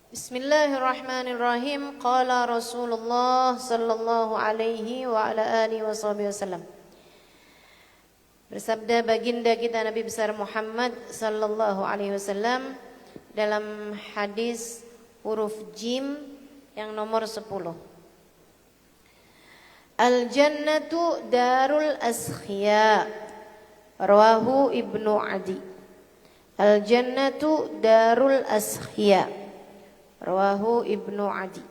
Bismillahirrahmanirrahim. Qala Rasulullah sallallahu alaihi wa ala alihi wasallam. Bersabda baginda kita Nabi besar Muhammad sallallahu alaihi wasallam dalam hadis huruf jim yang nomor 10. Al-jannatu darul askhiya. Rawahu Ibnu Adi. Al-jannatu darul askhiya. Rawahu Ibnu Adi.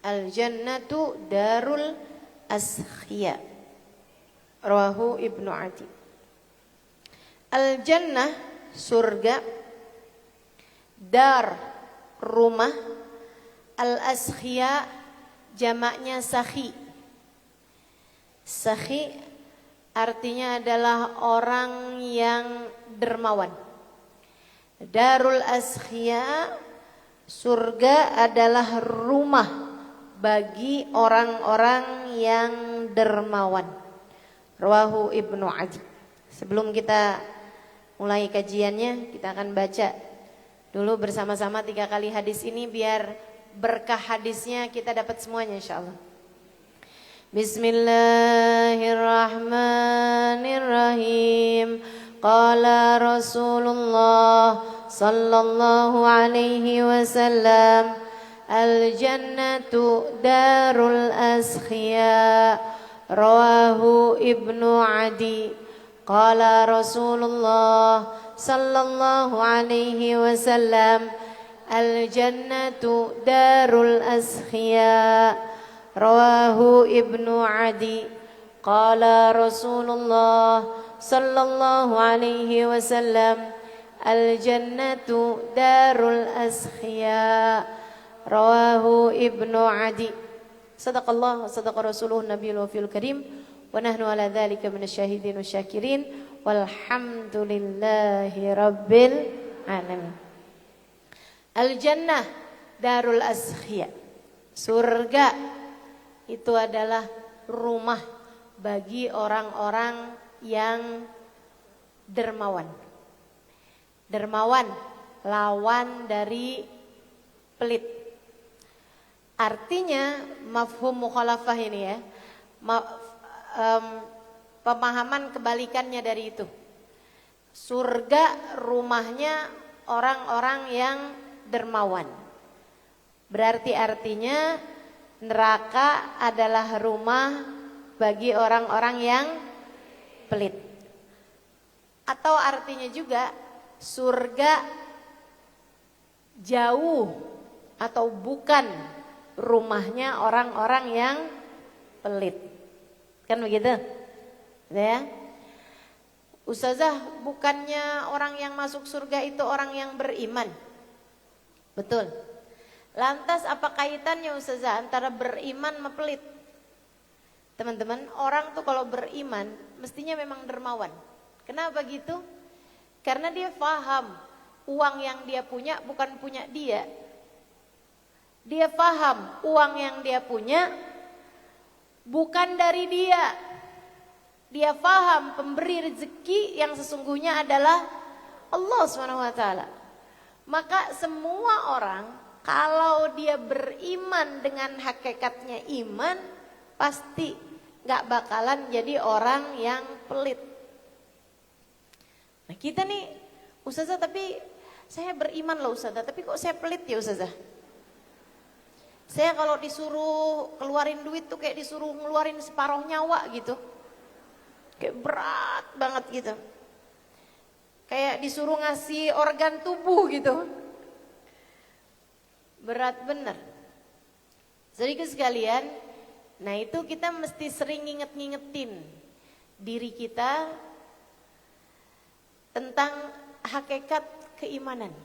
Al-jannatu darul askhiya. Rawahu Ibnu Adi. Al-jannah surga, dar rumah, al-askhiya jamaknya sakhi. Sakhi artinya adalah orang yang dermawan. Darul askhiya, surga adalah rumah bagi orang-orang yang dermawan. Rawahu Ibnu Adi. Sebelum kita mulai kajiannya, kita akan baca dulu bersama-sama 3 kali hadis ini biar berkah hadisnya kita dapat semuanya insyaallah. Bismillahirrahmanirrahim. Qala Rasulullah sallallahu alaihi wasallam, al-jannatu darul askhiya. Rawahu Ibnu Adi. Qala Rasulullah sallallahu alaihi wasallam, al-jannatu darul askhiya. Rawahu Ibnu Adi. Qala Rasulullah sallallahu alaihi wasallam, al-jannatu darul askhiya. Rawahu Ibnu Adi. Sadaqallah wa sadaqa rasuluhu nabiyul wafil karim. Wa nahnu ala dhalika minasyahidin wasyakirin. Walhamdulillahi rabbil alamin. Al-jannah darul askhiya. Surga itu adalah rumah bagi orang-orang yang dermawan. Dermawan lawan dari pelit. Artinya mafhum mukhalafah ini ya, pemahaman kebalikannya dari itu. Surga rumahnya orang-orang yang dermawan. Berarti artinya neraka adalah rumah bagi orang-orang yang pelit. Atau artinya juga surga jauh atau bukan rumahnya orang-orang yang pelit. Kan begitu? Ya. Ustazah, bukannya orang yang masuk surga itu orang yang beriman? Betul. Lantas apa kaitannya Ustazah antara beriman sama pelit? Teman-teman, orang tuh kalau beriman mestinya memang dermawan. Kenapa gitu? Karena dia paham uang yang dia punya bukan punya dia. Dia paham uang yang dia punya bukan dari dia. Dia paham pemberi rezeki yang sesungguhnya adalah Allah SWT. Maka semua orang kalau dia beriman dengan hakikatnya iman, pasti gak bakalan jadi orang yang pelit. Nah kita nih, Ustazah tapi saya beriman loh Ustazah, tapi kok saya pelit ya Ustazah? Saya kalau disuruh keluarin duit tuh kayak disuruh ngeluarin separuh nyawa gitu. Kayak berat banget gitu. Kayak disuruh ngasih organ tubuh gitu. Berat bener. Jadi sekalian, nah itu kita mesti sering ngingetin diri kita tentang hakikat keimanan.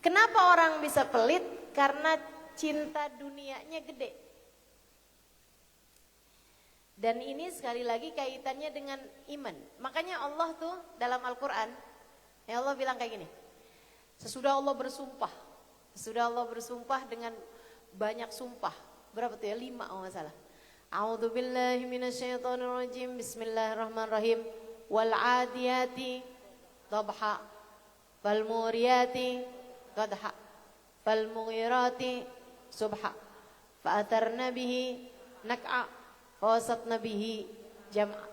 Kenapa orang bisa pelit? Karena cinta dunianya gede. Dan ini sekali lagi kaitannya dengan iman. Makanya Allah tuh dalam Al-Quran, ya Allah bilang kayak gini. Sesudah Allah bersumpah dengan banyak sumpah. Berapa tuh ya? 5 kalau nggak salah. A'udzubillahi minasyaitonirrajim. Bismillahirrahmanirrahim. Wal 'adiyati dhabha wal muriyati qadha falmughirati subha fa'atharna bihi nak'a fawasatna bihi jam'a.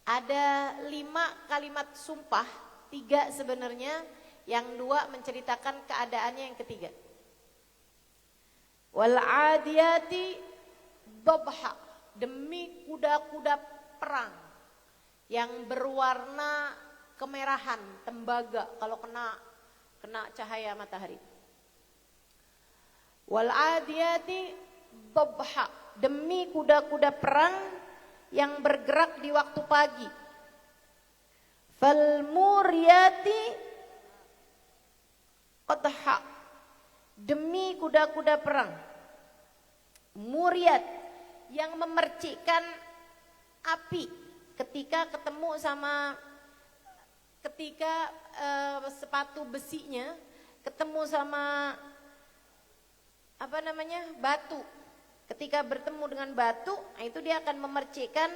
Ada 5 kalimat sumpah, 3 sebenarnya, yang 2 menceritakan keadaannya yang ketiga. Wal adiyati dhabha, demi kuda-kuda perang yang berwarna kemerahan, tembaga kalau kena cahaya matahari. Wal adiyati dhabha, demi kuda-kuda perang yang bergerak di waktu pagi. Fal muriyati qadha, demi kuda-kuda perang. Muriyat, yang memercikkan api ketika ketemu sama sepatu besinya ketemu sama batu. Ketika bertemu dengan batu, itu dia akan memercikkan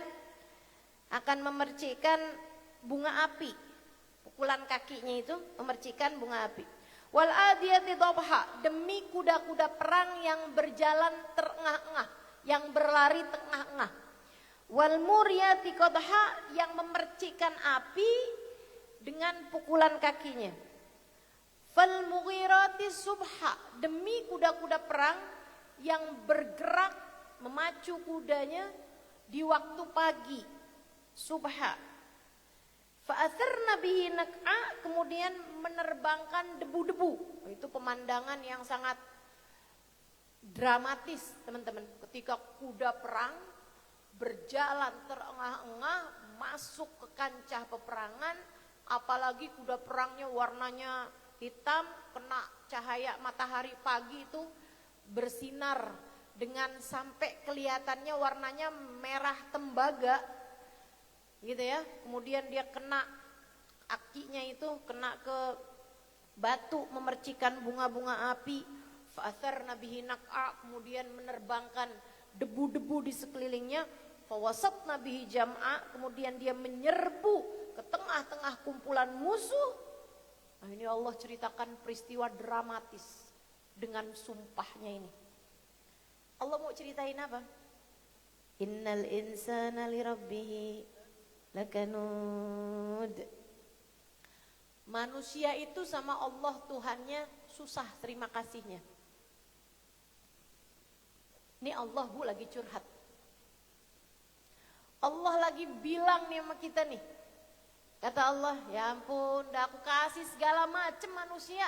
bunga api. Pukulan kakinya itu memercikkan bunga api. Wal adiyati dhabha, demi kuda-kuda perang yang berjalan terengah-engah, yang berlari tengah-engah. Wal muriyati qadha, yang memercikkan api dengan pukulan kakinya. Fal mughirati subha, demi kuda-kuda perang yang bergerak memacu kudanya di waktu pagi, subha. Fa'atharna bihi nak'a, kemudian menerbangkan debu-debu. Itu pemandangan yang sangat dramatis, teman-teman. Ketika kuda perang berjalan terengah-engah masuk ke kancah peperangan, apalagi kuda perangnya warnanya hitam, kena cahaya matahari pagi itu bersinar dengan sampai kelihatannya warnanya merah tembaga gitu ya. Kemudian dia kena akinya itu kena ke batu, memercikan bunga-bunga api. Fa'atharna bihi nak'a, kemudian menerbangkan debu-debu di sekelilingnya. Fawasatna bihi jam'a, kemudian dia menyerbu ke tengah-tengah kumpulan musuh. Nah, ini Allah ceritakan peristiwa dramatis dengan sumpahnya ini. Allah mau ceritain apa? Innal insana lirabbihi lakanud. Manusia itu sama Allah Tuhannya susah terima kasihnya. Ini Allah lagi curhat. Allah lagi bilang nih sama kita nih. Kata Allah, ya ampun, udah aku kasih segala macam manusia,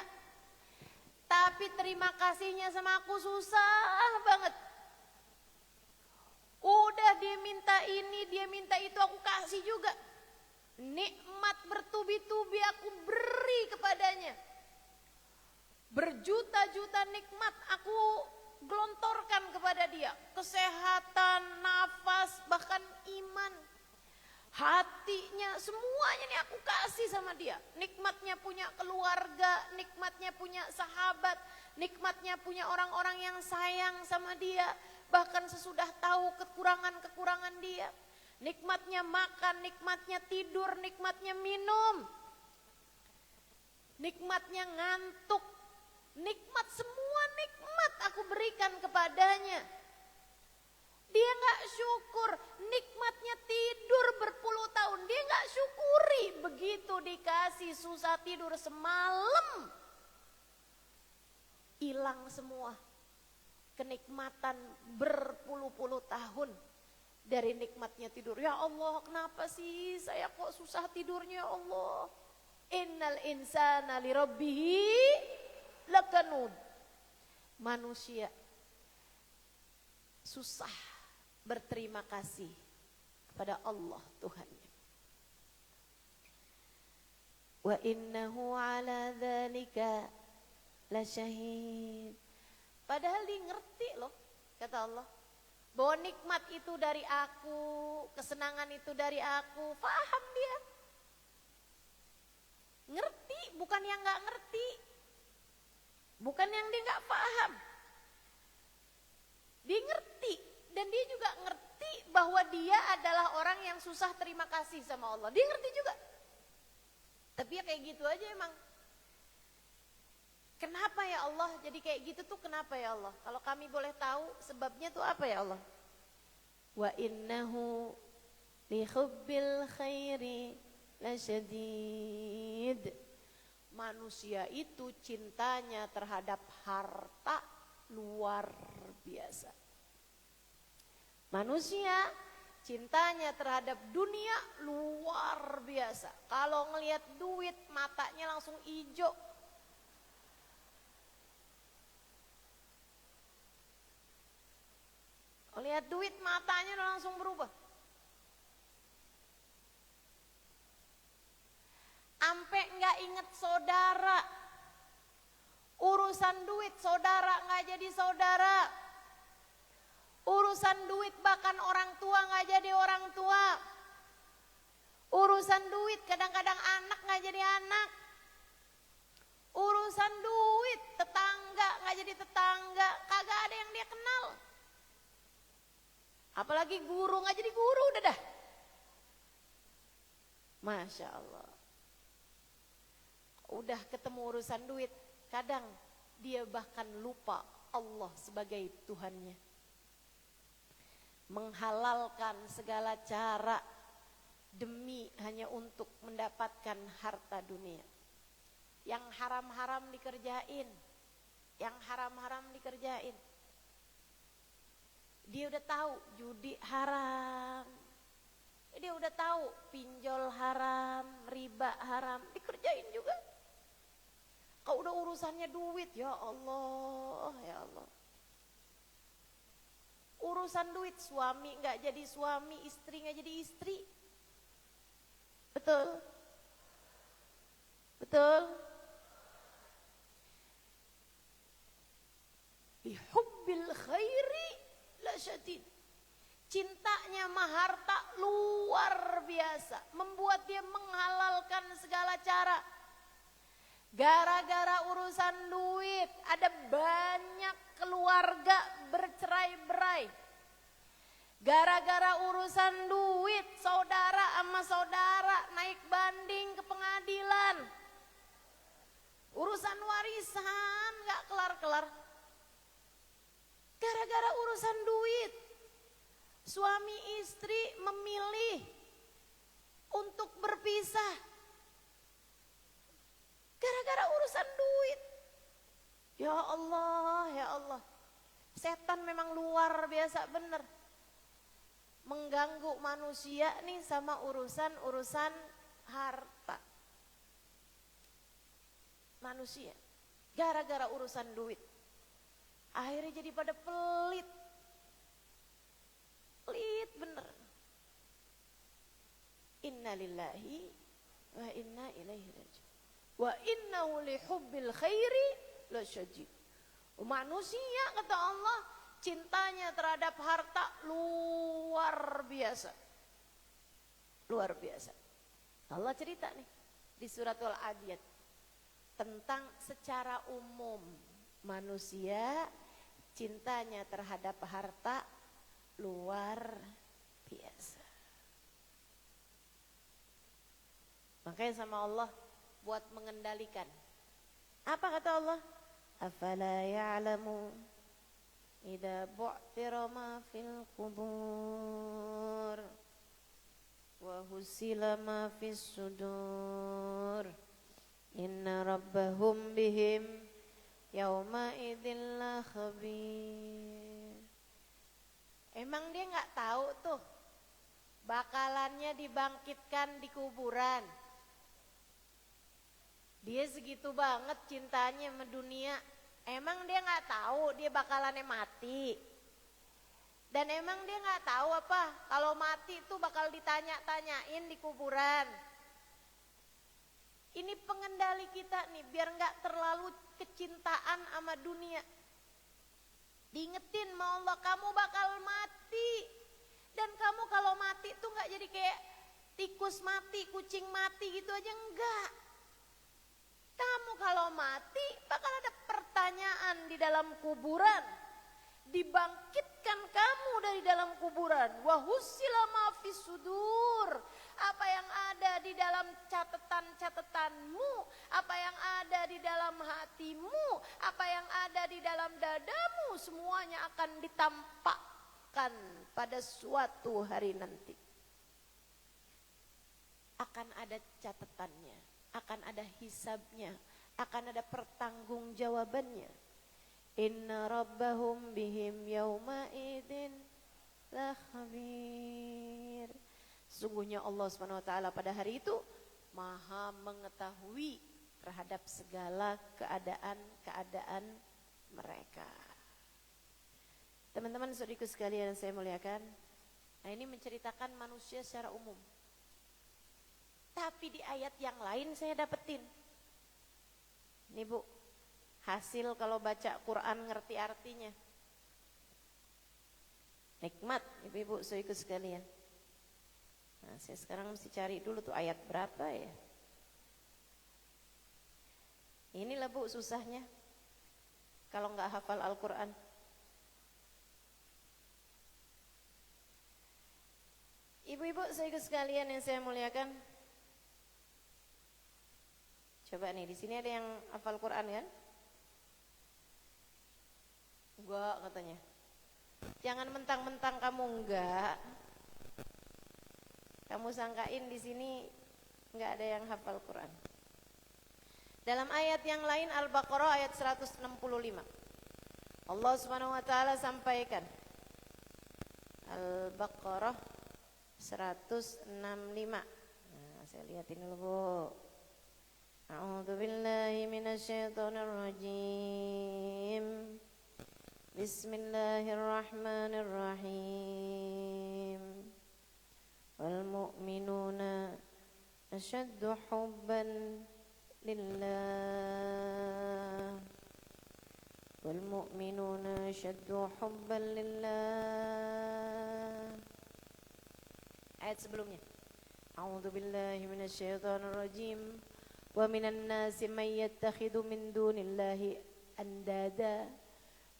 tapi terima kasihnya sama aku susah banget. Udah dia minta ini, dia minta itu, aku kasih juga. Nikmat bertubi-tubi aku beri kepadanya. Berjuta-juta nikmat aku gelontorkan kepada dia. Kesehatan, nafas, bahkan iman. Hatinya, semuanya nih aku kasih sama dia. Nikmatnya punya keluarga, nikmatnya punya sahabat, nikmatnya punya orang-orang yang sayang sama dia. Bahkan sesudah tahu kekurangan-kekurangan dia. Nikmatnya makan, nikmatnya tidur, nikmatnya minum. Nikmatnya ngantuk. Nikmat, semua nikmat aku berikan kepadanya. Dia gak syukur, nikmatnya tidur berpuluh tahun, dia gak syukuri. Begitu dikasih susah tidur semalam, hilang semua. Kenikmatan berpuluh-puluh tahun dari nikmatnya tidur. Ya Allah, kenapa sih saya kok susah tidurnya ya Allah? Innal insana lirabbihi lakanud. Manusia susah berterima kasih kepada Allah Tuhannya. Wa innahu ala dzalika lasyahid. Padahal dia ngerti loh, kata Allah, bahwa nikmat itu dari aku, kesenangan itu dari aku. Paham dia. Ngerti, bukan yang gak ngerti. Bukan yang dia gak paham. Dia ngerti. Dan dia juga ngerti bahwa dia adalah orang yang susah terima kasih sama Allah. Dia ngerti juga. Tapi ya kayak gitu aja emang. Kenapa ya Allah jadi kayak gitu tuh, kenapa ya Allah? Kalau kami boleh tahu sebabnya tuh apa ya Allah? Wa innahu li hubbil khairi lasyadid. Manusia itu cintanya terhadap harta luar biasa. Manusia cintanya terhadap dunia luar biasa. Kalau ngelihat duit matanya langsung hijau. Lihat duit matanya langsung berubah. Ampe nggak inget saudara. Urusan duit saudara nggak jadi saudara. Urusan duit bahkan orang tua nggak jadi orang tua. Urusan duit kadang-kadang anak nggak jadi anak. Urusan duit tetangga nggak jadi tetangga. Kagak ada yang dia kenal. Apalagi guru nggak jadi guru udah dah. Masya Allah. Udah ketemu urusan duit, kadang dia bahkan lupa Allah sebagai Tuhannya. Menghalalkan segala cara demi hanya untuk mendapatkan harta dunia. Yang haram-haram dikerjain, yang haram-haram dikerjain. Dia udah tahu judi haram. Dia udah tahu pinjol haram, riba haram, dikerjain juga. Kalau udah urusannya duit, ya Allah, ya Allah. Urusan duit, suami nggak jadi suami, istri nggak jadi istri. Betul? Betul? Bihubbil khairi lasyadid. Cintanya sama harta luar biasa, membuat dia menghalalkan segala cara. Gara-gara urusan duit, ada banyak keluarga bercerai-berai. Gara-gara urusan duit, saudara sama saudara naik banding ke pengadilan. Urusan warisan gak kelar-kelar. Gara-gara urusan duit, suami istri memilih untuk berpisah. Gara-gara urusan duit. Ya Allah, ya Allah. Setan memang luar biasa bener. Mengganggu manusia nih sama urusan harta. Manusia. Gara-gara urusan duit. Akhirnya jadi pada pelit. Pelit bener. Inna lillahi wa inna ilaihi raji'un. Wa innahu li hubbil khairi lasyadid. Manusia kata Allah cintanya terhadap harta luar biasa. Luar biasa. Allah cerita nih di surat Al-Adiyat tentang secara umum manusia cintanya terhadap harta luar biasa. Makanya sama Allah buat mengendalikan. Apa kata Allah? Afala ya'lamu idza bu'thira ma fil qubur wa husila ma fis sudur inna rabbahum bihim yauma idzil khabir. Emang dia nggak tahu tuh bakalannya dibangkitkan di kuburan. Dia segitu banget cintanya sama dunia. Emang dia nggak tahu dia bakalannya mati. Dan emang dia nggak tahu apa kalau mati itu bakal ditanya-tanyain di kuburan. Ini pengendali kita nih biar nggak terlalu kecintaan sama dunia. Diingetin sama Allah, kamu bakal mati. Dan kamu kalau mati tuh nggak jadi kayak tikus mati, kucing mati gitu aja, enggak. Kamu kalau mati bakal ada pertanyaan di dalam kuburan. Dibangkitkan membangkitkan kamu dari dalam kuburan. Wa husila ma fis sudur. Apa yang ada di dalam catatan-catatanmu, apa yang ada di dalam hatimu, apa yang ada di dalam dadamu, semuanya akan ditampakkan pada suatu hari nanti. Akan ada catatannya, akan ada hisabnya, akan ada pertanggungjawabannya. Inna rabbahum bihim yawma idin la khabir. Sesungguhnya Allah SWT pada hari itu maha mengetahui terhadap segala keadaan-keadaan mereka. Teman-teman saudaraku sekalian yang saya muliakan, nah ini menceritakan manusia secara umum. Tapi di ayat yang lain saya dapetin. Nih Bu, hasil kalau baca Quran ngerti artinya. Nikmat ibu-ibu saudaraku sekalian. Nah saya sekarang mesti cari dulu tuh ayat berapa ya. Inilah Bu susahnya kalau nggak hafal Al-Quran. Ibu-ibu saudaraku sekalian yang saya muliakan, coba nih, di sini ada yang hafal Quran kan? Enggak katanya. Jangan mentang-mentang kamu enggak. Kamu sangkain di sini enggak ada yang hafal Quran. Dalam ayat yang lain Al-Baqarah ayat 165. Allah Subhanahu wa taala sampaikan. Al-Baqarah 165. Nah, saya lihatin dulu, Bu. A'udzu billahi minasyaitonir rajim. Bismillahirrahmanirrahim. Wal mu'minuna ashaddu hubban lillah. Wal mu'minuna ashaddu hubban lillah. Ayat sebelumnya. A'udzu billahi minasyaitonir rajim. Wa minan nasi may yattakhidhu min dunillahi andada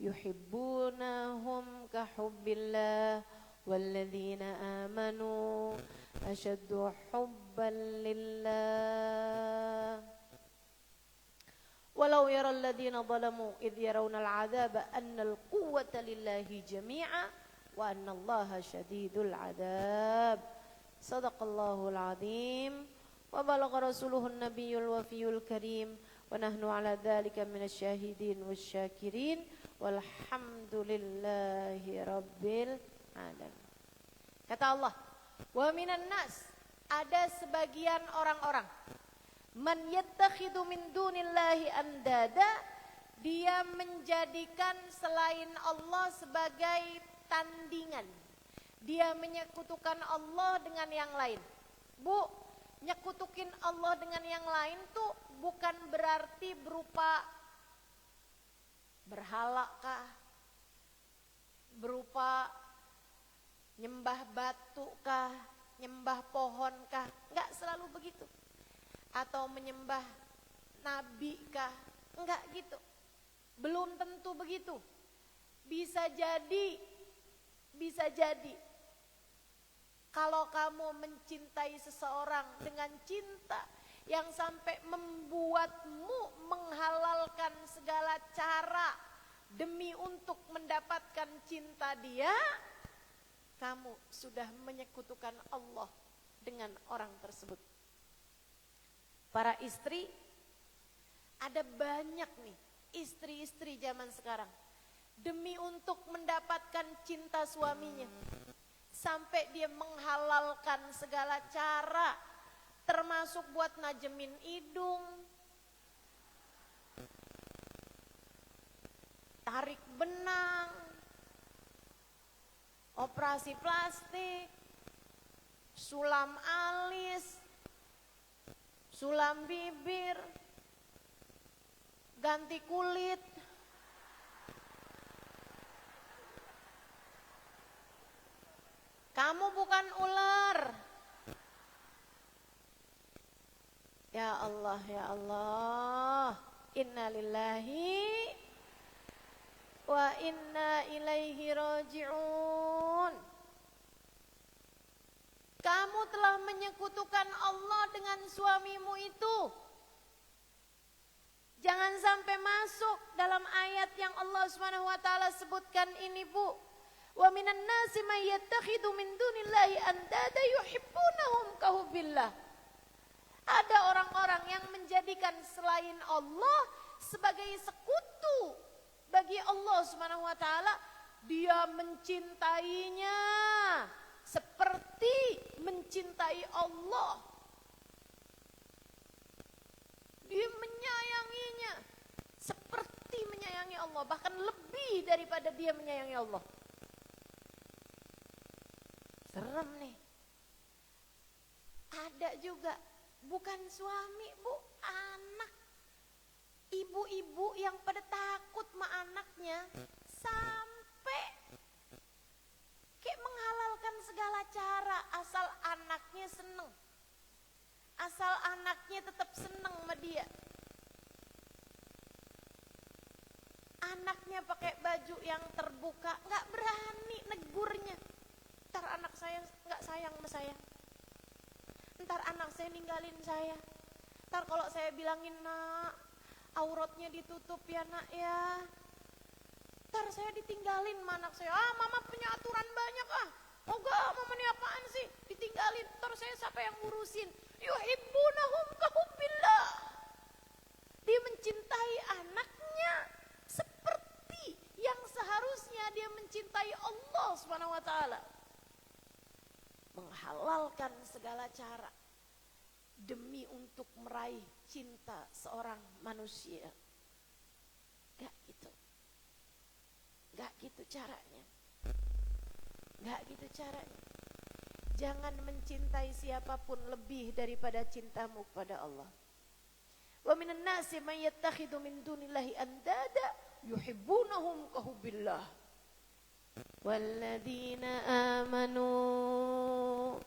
yuhibbunahum ka hubbillah walladzina amanu ashaddu hubban lillah. Walau yara alladhina zalamu idh yarawna al'adzaba anna al-quwwata lillahi jami'a wa anna allaha shadidul 'adzab. Shadaqallahul 'adzim. Wa balagha rasuluhun nabiyyul wafiyul karim wa nahnu ala dzalika minasyahidin wasyakirin walhamdulillahi rabbil alamin. Kata Allah, wa minan nas, ada sebagian orang-orang, man yattakhidhu min dunillahi andada, dia menjadikan selain Allah sebagai tandingan. Dia menyekutukan Allah dengan yang lain. Bu, nyekutukin Allah dengan yang lain tuh bukan berarti berupa berhala kah, berupa nyembah batu kah, nyembah pohon kah, enggak selalu begitu. Atau menyembah nabi kah, enggak gitu. Belum tentu begitu. Bisa jadi kalau kamu mencintai seseorang dengan cinta yang sampai membuatmu menghalalkan segala cara demi untuk mendapatkan cinta dia, kamu sudah menyekutukan Allah dengan orang tersebut. Para istri, ada banyak nih istri-istri zaman sekarang, demi untuk mendapatkan cinta suaminya, sampai dia menghalalkan segala cara, termasuk buat najemin hidung, tarik benang, operasi plastik, sulam alis, sulam bibir, ganti kulit. Kamu bukan ular. Ya Allah, ya Allah. Inna lillahi wa inna ilaihi raji'un. menyekutukan Allah dengan suamimu itu. Jangan sampai masuk dalam ayat yang Allah Subhanahu wa taala sebutkan ini, Bu. Wa minan nasi may yattakhidhu min dunillahi andada yuhibbunahum kahubbillah. Ada orang-orang yang menjadikan selain Allah sebagai sekutu bagi Allah Subhanahu wa taala. Dia mencintainya seperti mencintai Allah. Dia menyayanginya seperti menyayangi Allah, bahkan lebih daripada dia menyayangi Allah. Serem nih. Ada juga bukan suami, Bu, anak. Ibu-ibu yang pada takut sama anaknya sampai kayak menghalalkan segala cara asal anaknya seneng. Asal anaknya tetap seneng sama dia. Anaknya pakai baju yang terbuka, nggak berani negurnya. Ntar anak saya nggak sayang sama saya. Ntar anak saya ninggalin saya. Ntar kalau saya bilangin, nak, auratnya ditutup ya nak ya. Ntar saya ditinggalin sama anak saya. Ah, mama punya aturan banyak ah. Oh enggak, mama ini apaan sih? Ditinggalin, ntar saya siapa yang ngurusin? Yuhibbunahum kahubbillah. Dia mencintai anaknya seperti yang seharusnya dia mencintai Allah Subhanahu wa taala. Menghalalkan segala cara demi untuk meraih cinta seorang manusia. Gak gitu. Gak gitu caranya. Gak gitu caranya. Jangan mencintai siapapun lebih daripada cintamu kepada Allah. Wa minan nasi may yattakhidhu min dunillahi andada yuhibbunahum kahubbillah. Walladzina amanu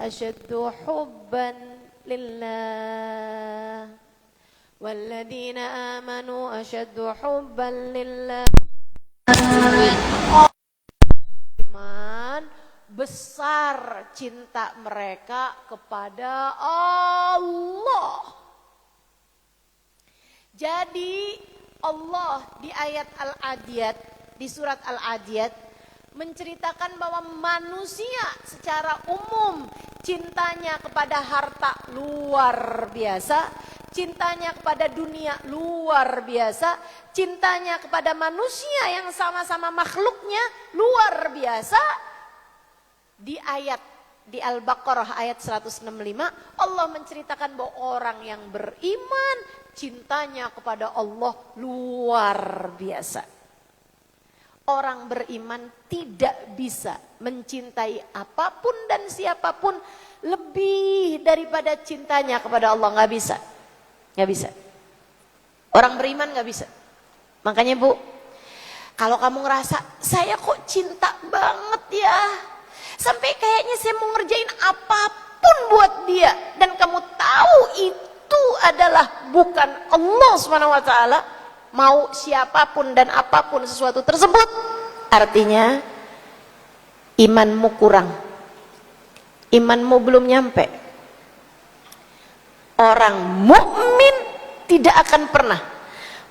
ashaddu hubban lillah. Walladzina amanu ashaddu hubban lillah. Iman besar cinta mereka kepada Allah. Jadi Allah di ayat Al-Adiyat, di surat Al-Adiyat menceritakan bahwa manusia secara umum cintanya kepada harta luar biasa, cintanya kepada dunia luar biasa, cintanya kepada manusia yang sama-sama makhluknya luar biasa. Di ayat di Al-Baqarah ayat 165 Allah menceritakan bahwa orang yang beriman cintanya kepada Allah luar biasa. Orang beriman tidak bisa mencintai apapun dan siapapun lebih daripada cintanya kepada Allah. Nggak bisa. Nggak bisa. Orang beriman nggak bisa. Makanya Bu, kalau kamu ngerasa saya kok cinta banget ya, sampai kayaknya saya mau ngerjain apapun buat dia, dan kamu tahu itu adalah bukan Allah Subhanahu wa taala, mau siapapun dan apapun sesuatu tersebut, artinya imanmu kurang. Imanmu belum nyampe. Orang mukmin tidak akan pernah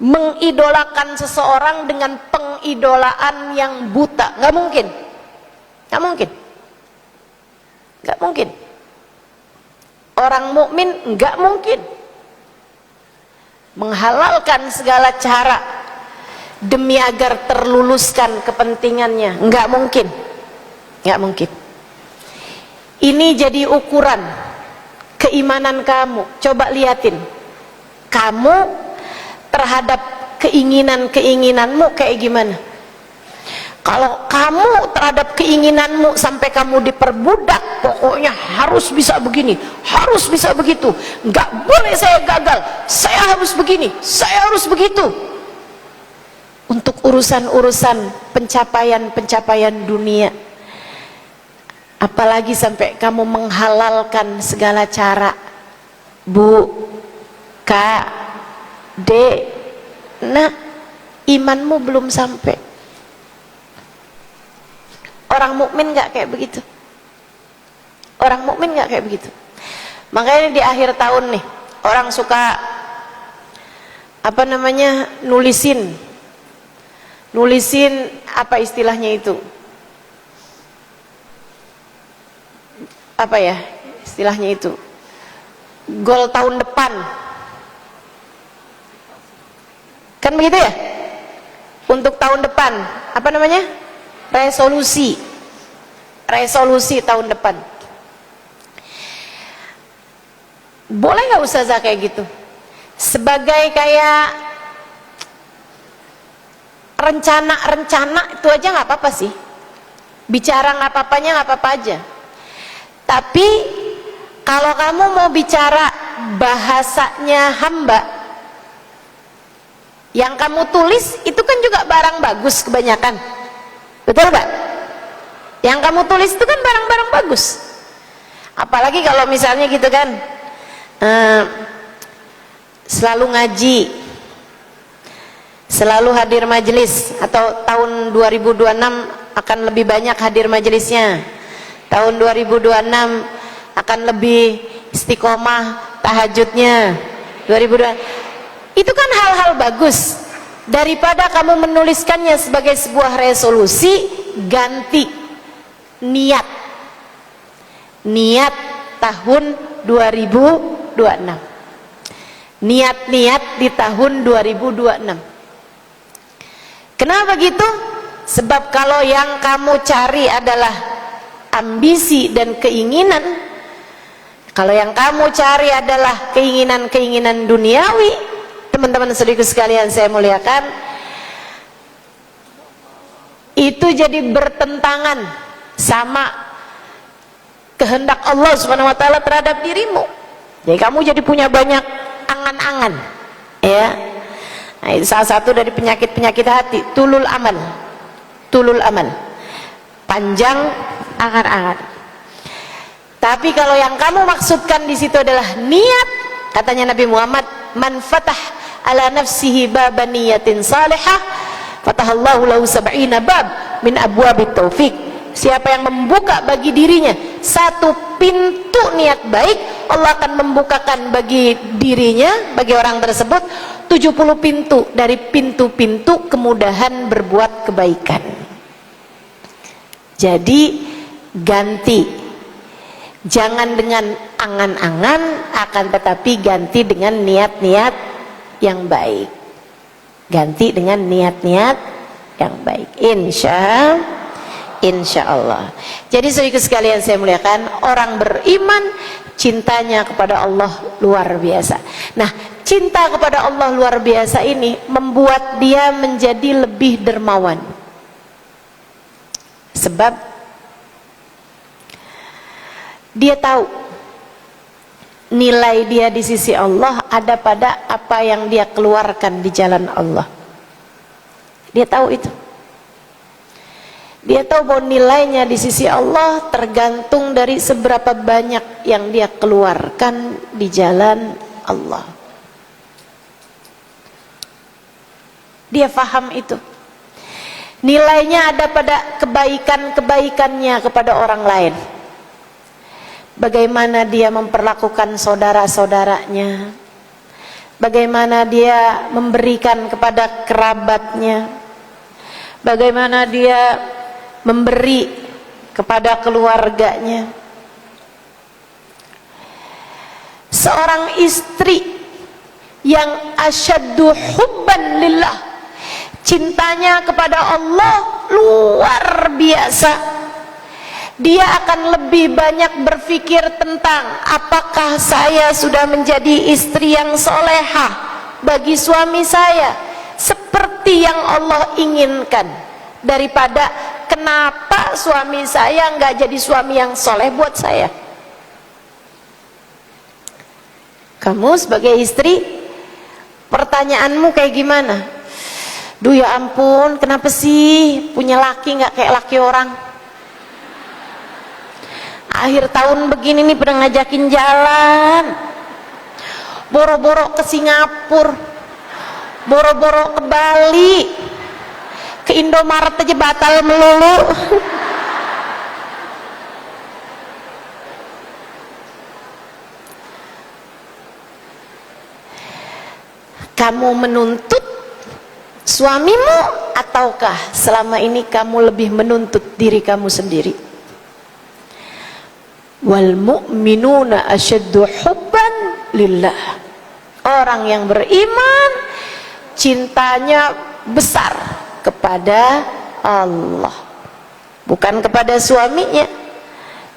mengidolakan seseorang dengan pengidolaan yang buta. Nggak mungkin. Nggak mungkin. Nggak mungkin. Orang mukmin nggak mungkin menghalalkan segala cara demi agar terluluskan kepentingannya. Nggak mungkin. Nggak mungkin. Ini jadi ukuran keimanan kamu. Coba liatin. Kamu terhadap keinginan-keinginanmu kayak gimana? Kalau kamu terhadap keinginanmu sampai kamu diperbudak, pokoknya harus bisa begini, harus bisa begitu, nggak boleh saya gagal, saya harus begini, saya harus begitu. Untuk urusan-urusan pencapaian-pencapaian dunia, apalagi sampai kamu menghalalkan segala cara, Bu, Kak, Dek, nah, imanmu belum sampai. Orang mukmin nggak kayak begitu. Orang mukmin nggak kayak begitu. Makanya di akhir tahun nih orang suka apa namanya, nulisin apa istilahnya itu, apa ya istilahnya itu, goal tahun depan, kan begitu ya, untuk tahun depan, apa namanya, resolusi tahun depan. Boleh nggak ustazah kayak gitu, sebagai kayak rencana itu aja nggak apa-apa sih, bicara nggak apa-apanya nggak apa-apa aja. Tapi kalau kamu mau bicara bahasanya hamba, yang kamu tulis itu kan juga barang bagus kebanyakan, betul nggak? Yang kamu tulis itu kan barang-barang bagus. Apalagi kalau misalnya gitu kan, selalu ngaji, selalu hadir majelis, atau tahun 2026 akan lebih banyak hadir majelisnya, tahun 2026 akan lebih istiqomah tahajudnya, 2026. Itu kan hal-hal bagus. Daripada kamu menuliskannya sebagai sebuah resolusi, ganti niat tahun 2026, niat di tahun 2026. Kenapa gitu? Sebab kalau yang kamu cari adalah ambisi dan keinginan, kalau yang kamu cari adalah keinginan-keinginan duniawi, teman-teman saudaraku sekalian saya muliakan, itu jadi bertentangan sama kehendak Allah Subhanahu wa taala terhadap dirimu. Jadi kamu jadi punya banyak angan-angan, ya. Nah, itu salah satu dari penyakit-penyakit hati, tulul amal, panjang angan-angan. Tapi kalau yang kamu maksudkan di situ adalah niat, katanya Nabi Muhammad, man fatah ala nafsihi baban niyatin salihah, fatahallahu lahu sab'ina bab min abwabit taufik. Siapa yang membuka bagi dirinya satu pintu niat baik, Allah akan membukakan bagi dirinya, bagi orang tersebut 70 pintu dari pintu-pintu kemudahan berbuat kebaikan. Jadi ganti, jangan dengan angan-angan, akan tetapi ganti dengan niat-niat yang baik. Ganti dengan niat-niat yang baik, insya Allah. Jadi saudara sekalian saya muliakan, orang beriman cintanya kepada Allah luar biasa. Nah, cinta kepada Allah luar biasa ini membuat dia menjadi lebih dermawan. Sebab dia tahu nilai dia di sisi Allah ada pada apa yang dia keluarkan di jalan Allah. Dia tahu itu. Dia tahu bahwa nilainya di sisi Allah tergantung dari seberapa banyak yang dia keluarkan di jalan Allah. Dia faham itu. Nilainya ada pada kebaikan-kebaikannya kepada orang lain. Bagaimana dia memperlakukan saudara-saudaranya, bagaimana dia memberikan kepada kerabatnya, bagaimana dia memberi kepada keluarganya. Seorang istri yang asyaddu hubban lillah, cintanya kepada Allah luar biasa. Dia akan lebih banyak berpikir tentang apakah saya sudah menjadi istri yang solehah bagi suami saya seperti yang Allah inginkan, daripada kenapa suami saya nggak jadi suami yang soleh buat saya. Kamu sebagai istri, pertanyaanmu kayak gimana? Duh ya ampun, kenapa sih punya laki nggak kayak laki orang? Akhir tahun begini nih pernah ngajakin jalan, boro-boro ke Singapura, boro-boro ke Bali, ke Indomaret aja batal melulu. kamu menuntut suamimu ataukah selama ini kamu lebih menuntut diri kamu sendiri? Wal mu'minuna asyaddu hubban lillah. Orang yang beriman cintanya besar kepada Allah, bukan kepada suaminya.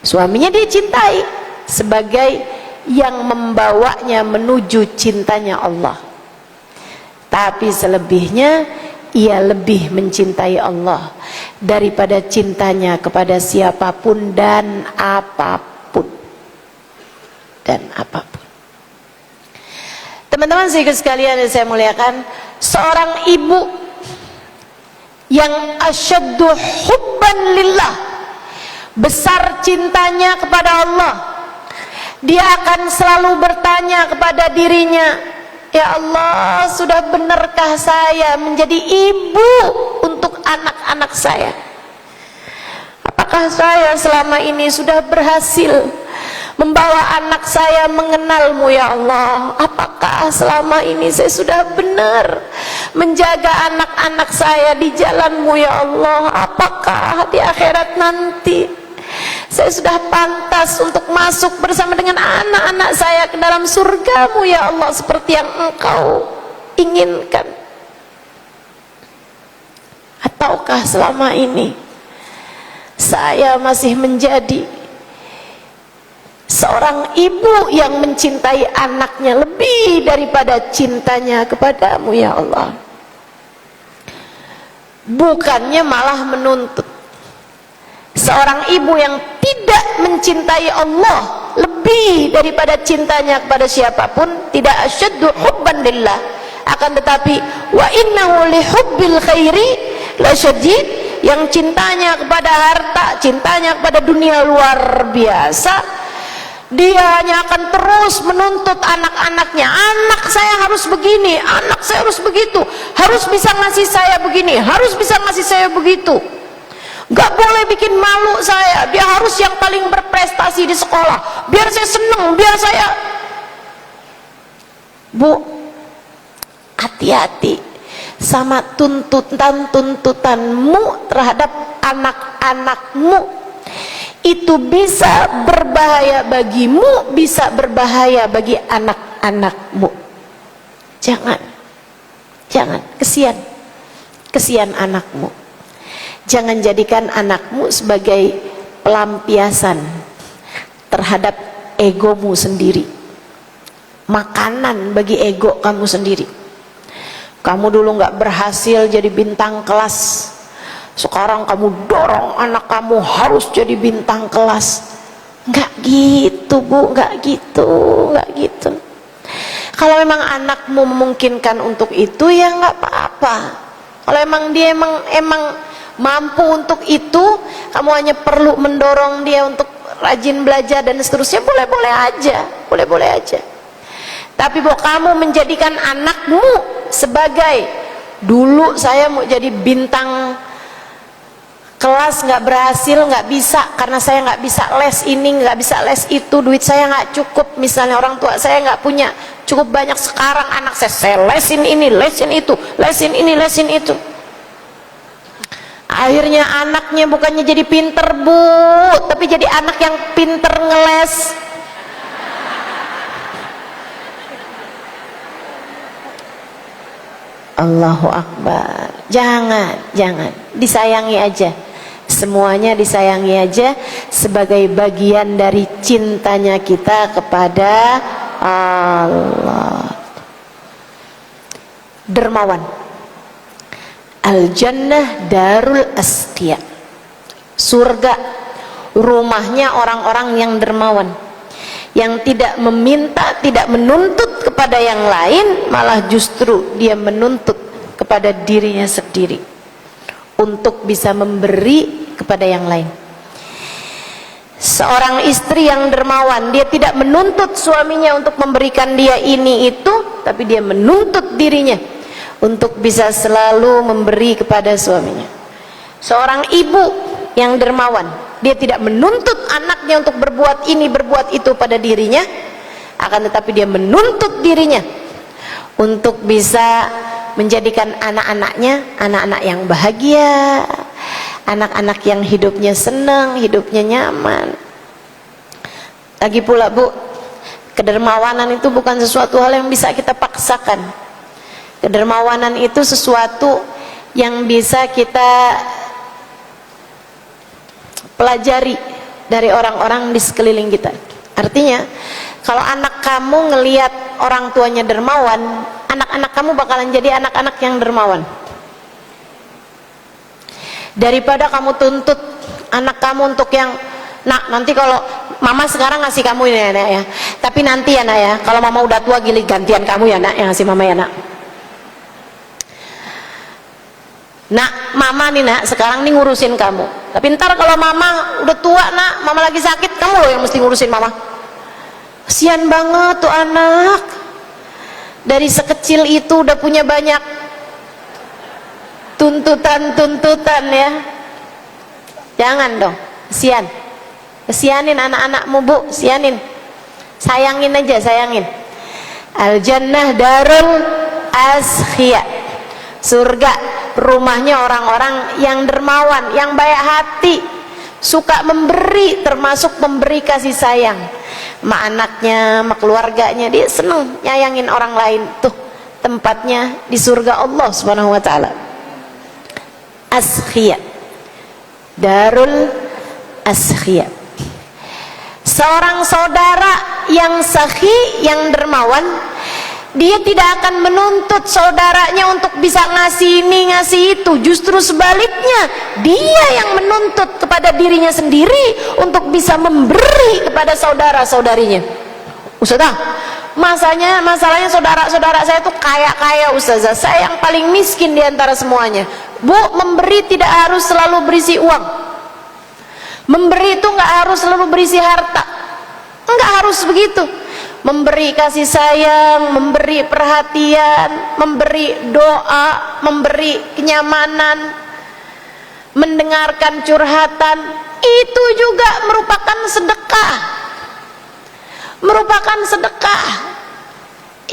Suaminya dia cintai sebagai yang membawanya menuju cintanya Allah, tapi selebihnya ia lebih mencintai Allah daripada cintanya kepada siapapun dan apapun. Teman-teman sekalian yang saya muliakan, seorang ibu yang asyaddu hubban lillah, besar cintanya kepada Allah, dia akan selalu bertanya kepada dirinya, ya Allah, sudah benarkah saya menjadi ibu untuk anak-anak saya? Apakah saya selama ini sudah berhasil membawa anak saya mengenalmu ya Allah? Apakah selama ini saya sudah benar menjaga anak-anak saya di jalanmu ya Allah? Apakah di akhirat nanti saya sudah pantas untuk masuk bersama dengan anak-anak saya ke dalam surgamu ya Allah, seperti yang Engkau inginkan? Ataukah selama ini saya masih menjadi seorang ibu yang mencintai anaknya lebih daripada cintanya kepadamu ya Allah? Bukannya malah menuntut. Seorang ibu yang tidak mencintai Allah lebih daripada cintanya kepada siapapun, tidak asyaddu hubban lillah, akan tetapi wa innahu li hubbil khairi la syadid, yang cintanya kepada harta, cintanya kepada dunia luar biasa. Dia hanya akan terus menuntut anak-anaknya, anak saya harus begini, anak saya harus begitu, harus bisa ngasih saya begini, harus bisa ngasih saya begitu, gak boleh bikin malu saya, dia harus yang paling berprestasi di sekolah biar saya seneng, biar saya. Bu, hati-hati sama tuntutanmu terhadap anak-anakmu. Itu bisa berbahaya bagimu, bisa berbahaya bagi anak-anakmu. Jangan, kesian anakmu. Jangan jadikan anakmu sebagai pelampiasan terhadap egomu sendiri, makanan bagi ego kamu sendiri. Kamu dulu nggak berhasil jadi bintang kelas, sekarang kamu dorong anak kamu harus jadi bintang kelas. Nggak gitu Bu, nggak gitu. Kalau memang anakmu memungkinkan untuk itu ya nggak apa-apa. Kalau emang dia emang mampu untuk itu, kamu hanya perlu mendorong dia untuk rajin belajar dan seterusnya, boleh-boleh aja. Tapi bahwa kamu menjadikan anakmu sebagai, dulu saya mau jadi bintang kelas nggak berhasil, nggak bisa karena saya nggak bisa les ini, nggak bisa les itu, duit saya nggak cukup, misalnya orang tua saya nggak punya cukup banyak, sekarang anak saya lesin ini, lesin itu, lesin ini, lesin itu. Akhirnya anaknya bukannya jadi pinter Bu, tapi jadi anak yang pinter ngeles. Allahu Akbar. Jangan disayangi aja, semuanya disayangi aja sebagai bagian dari cintanya kita kepada Allah. Dermawan. Al-Jannah Darul Asqiya, surga rumahnya orang-orang yang dermawan, yang tidak meminta, tidak menuntut kepada yang lain, malah justru dia menuntut kepada dirinya sendiri untuk bisa memberi kepada yang lain. Seorang istri yang dermawan, dia tidak menuntut suaminya untuk memberikan dia ini itu, tapi dia menuntut dirinya untuk bisa selalu memberi kepada suaminya. Seorang ibu yang dermawan, dia tidak menuntut anaknya untuk berbuat ini, berbuat itu pada dirinya, akan tetapi dia menuntut dirinya untuk bisa menjadikan anak-anaknya anak-anak yang bahagia, anak-anak yang hidupnya senang, hidupnya nyaman. Lagi pula Bu, kedermawanan itu bukan sesuatu hal yang bisa kita paksakan. Kedermawanan itu sesuatu yang bisa kita pelajari dari orang-orang di sekeliling kita. Artinya, kalau anak kamu ngelihat orang tuanya dermawan, anak-anak kamu bakalan jadi anak-anak yang dermawan. Daripada kamu tuntut anak kamu untuk yang, nak nanti kalau mama sekarang ngasih kamu ini ya nak ya, tapi nanti ya nak ya, kalau mama udah tua gili gantian kamu ya nak yang ngasih mama ya nak. Nak, mama nih nak sekarang nih ngurusin kamu, tapi ntar kalau mama udah tua nak, mama lagi sakit, kamu loh yang mesti ngurusin mama. Kasian banget tuh anak, dari sekecil itu udah punya banyak tuntutan ya. Jangan dong, kesianin anak-anakmu Bu, kesianin, sayangin aja, sayangin. Al jannah darul askhia, surga rumahnya orang-orang yang dermawan, yang baik hati, suka memberi, termasuk memberi kasih sayang sama anaknya, sama keluarganya. Dia seneng nyayangin orang lain. Tuh tempatnya di surga Allah Subhanahu wa taala. Askhia, darul askhia. Seorang saudara yang sakhi, yang dermawan, dia tidak akan menuntut saudaranya untuk bisa ngasih ini, ngasih itu. Justru sebaliknya, dia yang menuntut kepada dirinya sendiri untuk bisa memberi kepada saudara-saudarinya. Ustazah, masalahnya saudara-saudara saya tuh kaya-kaya Ustazah, saya yang paling miskin di antara semuanya. Bu, memberi tidak harus selalu berisi uang. Memberi itu nggak harus selalu berisi harta, nggak harus begitu. Memberi kasih sayang, memberi perhatian, memberi doa, memberi kenyamanan, mendengarkan curhatan, itu juga merupakan sedekah. Merupakan sedekah.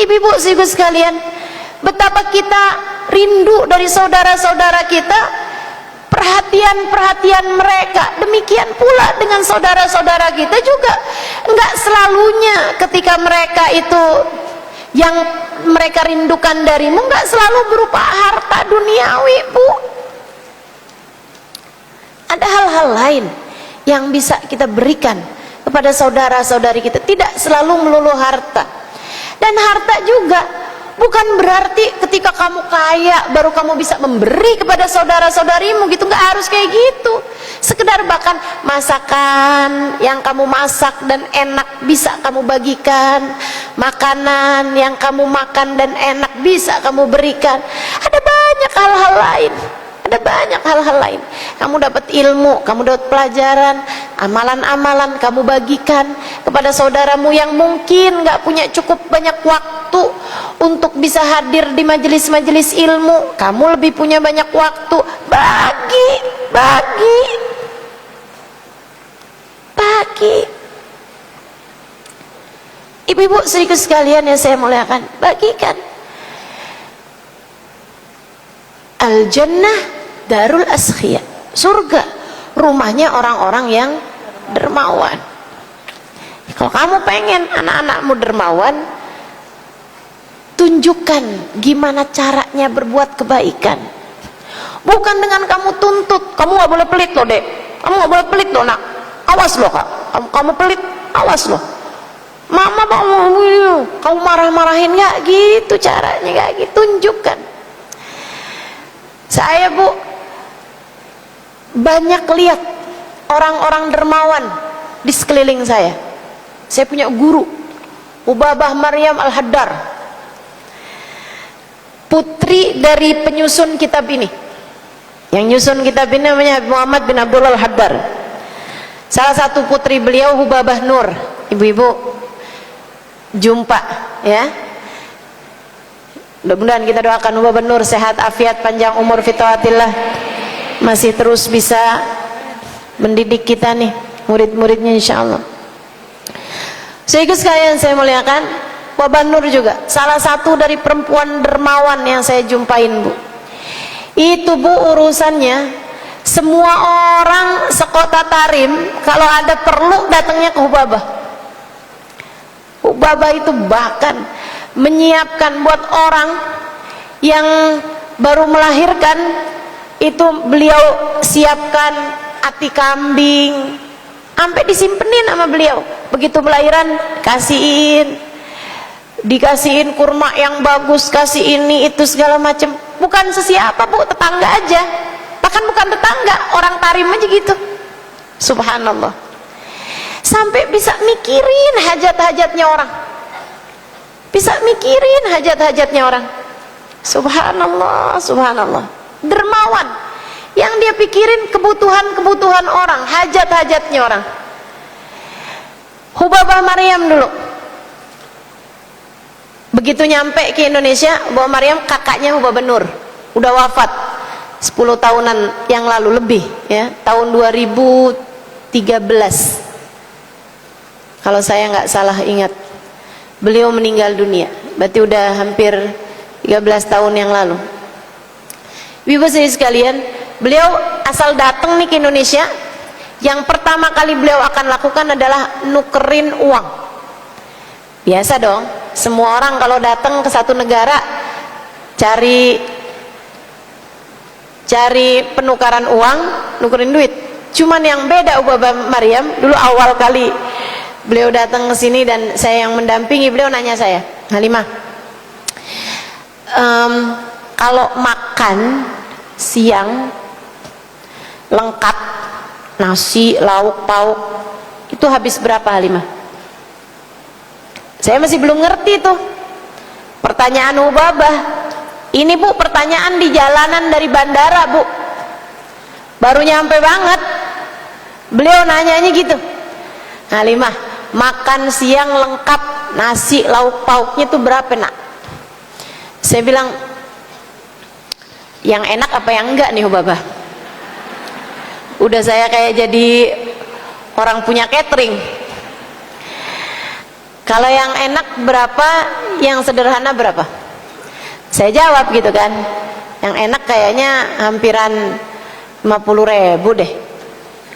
Ibu-ibu sekalian, betapa kita rindu dari saudara-saudara kita, perhatian-perhatian mereka. Demikian pula dengan saudara-saudara kita juga. Enggak selalunya ketika mereka itu yang mereka rindukan darimu enggak selalu berupa harta duniawi Bu. Ada hal-hal lain yang bisa kita berikan kepada saudara-saudari kita, tidak selalu melulu harta. Dan harta juga bukan berarti ketika kamu kaya baru kamu bisa memberi kepada saudara-saudarimu gitu, nggak harus kayak gitu. Sekedar bahkan masakan yang kamu masak dan enak bisa kamu bagikan, makanan yang kamu makan dan enak bisa kamu berikan. Ada banyak hal-hal lain. Ada banyak hal-hal lain. Kamu dapat ilmu, kamu dapat pelajaran, amalan-amalan kamu bagikan kepada saudaramu yang mungkin nggak punya cukup banyak waktu untuk bisa hadir di majelis-majelis ilmu. Kamu lebih punya banyak waktu. Bagi. Ibu-ibu sedikit sekalian yang saya muliakan, bagikan. Al-Jannah Darul Askhia, surga rumahnya orang-orang yang dermawan. Kalau kamu pengen anak-anakmu dermawan, tunjukkan gimana caranya berbuat kebaikan. Bukan dengan kamu tuntut, kamu gak boleh pelit loh dek, kamu gak boleh pelit loh nak, awas loh kak, kamu pelit, awas loh. Mama kamu marah-marahin, gak gitu caranya, gak gitu. Tunjukkan. Saya Bu banyak lihat orang-orang dermawan di sekeliling saya. Saya punya guru Ubabah Maryam Al-Haddar, putri dari penyusun kitab ini. Yang nyusun kitab ini namanya Muhammad bin Abdullah Al-Haddar. Salah satu putri beliau Ubabah Nur. Ibu-ibu jumpa ya. Mudah-mudahan kita doakan Ubabah Nur sehat, afiat, panjang umur, fitaatillah, masih terus bisa mendidik kita nih, murid-muridnya insyaallah. Sehingga sekalian saya muliakan, Baba Nur juga salah satu dari perempuan dermawan yang saya jumpain, Bu. Itu, Bu, urusannya semua orang sekota Tarim kalau ada perlu datangnya ke Hubabah. Hubabah itu bahkan menyiapkan buat orang yang baru melahirkan, itu beliau siapkan ati kambing, sampai disimpenin sama beliau. Begitu melahiran dikasihin kurma yang bagus, kasih ini itu segala macam. Bukan sesiapa, Bu, tetangga aja. Bahkan bukan tetangga, orang Tarim aja gitu. Subhanallah. Sampai bisa mikirin hajat-hajatnya orang. Bisa mikirin hajat-hajatnya orang. Subhanallah, subhanallah. Dermawan. Yang dia pikirin kebutuhan-kebutuhan orang, hajat-hajatnya orang. Hubabah Maryam dulu. Begitu nyampe ke Indonesia, Hubabah Maryam kakaknya Hubabah Nur udah wafat 10 tahunan yang lalu lebih, ya, tahun 2013 kalau saya nggak salah ingat, beliau meninggal dunia. Berarti udah hampir 13 tahun yang lalu. Ibu saya sekalian, beliau asal datang nih ke Indonesia, yang pertama kali beliau akan lakukan adalah nukerin uang. Biasa dong, semua orang kalau datang ke satu negara cari penukaran uang, nukerin duit. Cuman yang beda Hubabah Maryam, dulu awal kali beliau datang ke sini dan saya yang mendampingi, beliau nanya saya, Halimah, kalau makan siang lengkap nasi, lauk, pauk, itu habis berapa, Halimah? Saya masih belum ngerti tuh pertanyaan Hubabah. Ini, Bu, pertanyaan di jalanan dari bandara, Bu, baru nyampe banget beliau nanyanya gitu. Halimah, makan siang lengkap nasi, lauk, pauknya tuh berapa, Nak? Saya bilang, yang enak apa yang enggak nih, Hubabah? Udah saya kayak jadi orang punya catering. Kalau yang enak berapa, yang sederhana berapa? Saya jawab gitu kan, yang enak kayaknya hampiran 50.000 deh.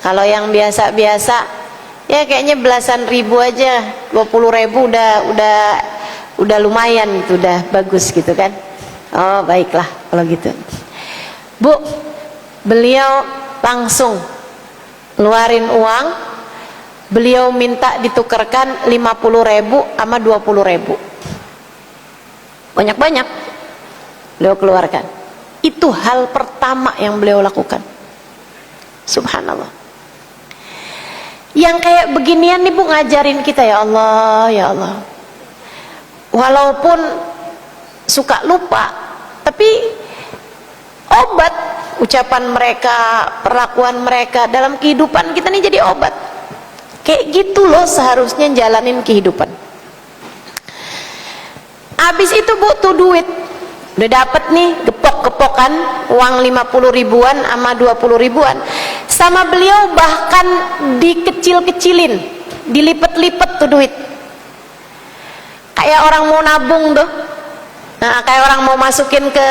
Kalau yang biasa-biasa ya kayaknya belasan ribu aja, 20.000 udah lumayan gitu, udah bagus gitu kan. Oh, baiklah kalau gitu. Bu, beliau langsung ngeluarin uang, beliau minta ditukarkan 50.000 sama 20.000. Banyak-banyak beliau keluarkan. Itu hal pertama yang beliau lakukan. Subhanallah. Yang kayak beginian nih, Bu, ngajarin kita, ya Allah, ya Allah. Walaupun suka lupa, tapi obat ucapan mereka, perlakuan mereka dalam kehidupan kita nih jadi obat. Kayak gitu loh seharusnya jalanin kehidupan. Habis itu, Bu, tuh duit udah dapet nih, gepok-gepokan uang 50 ribuan sama 20 ribuan. Sama beliau bahkan dikecil-kecilin, dilipet-lipet tuh duit, kayak orang mau nabung tuh. Nah, kayak orang mau masukin ke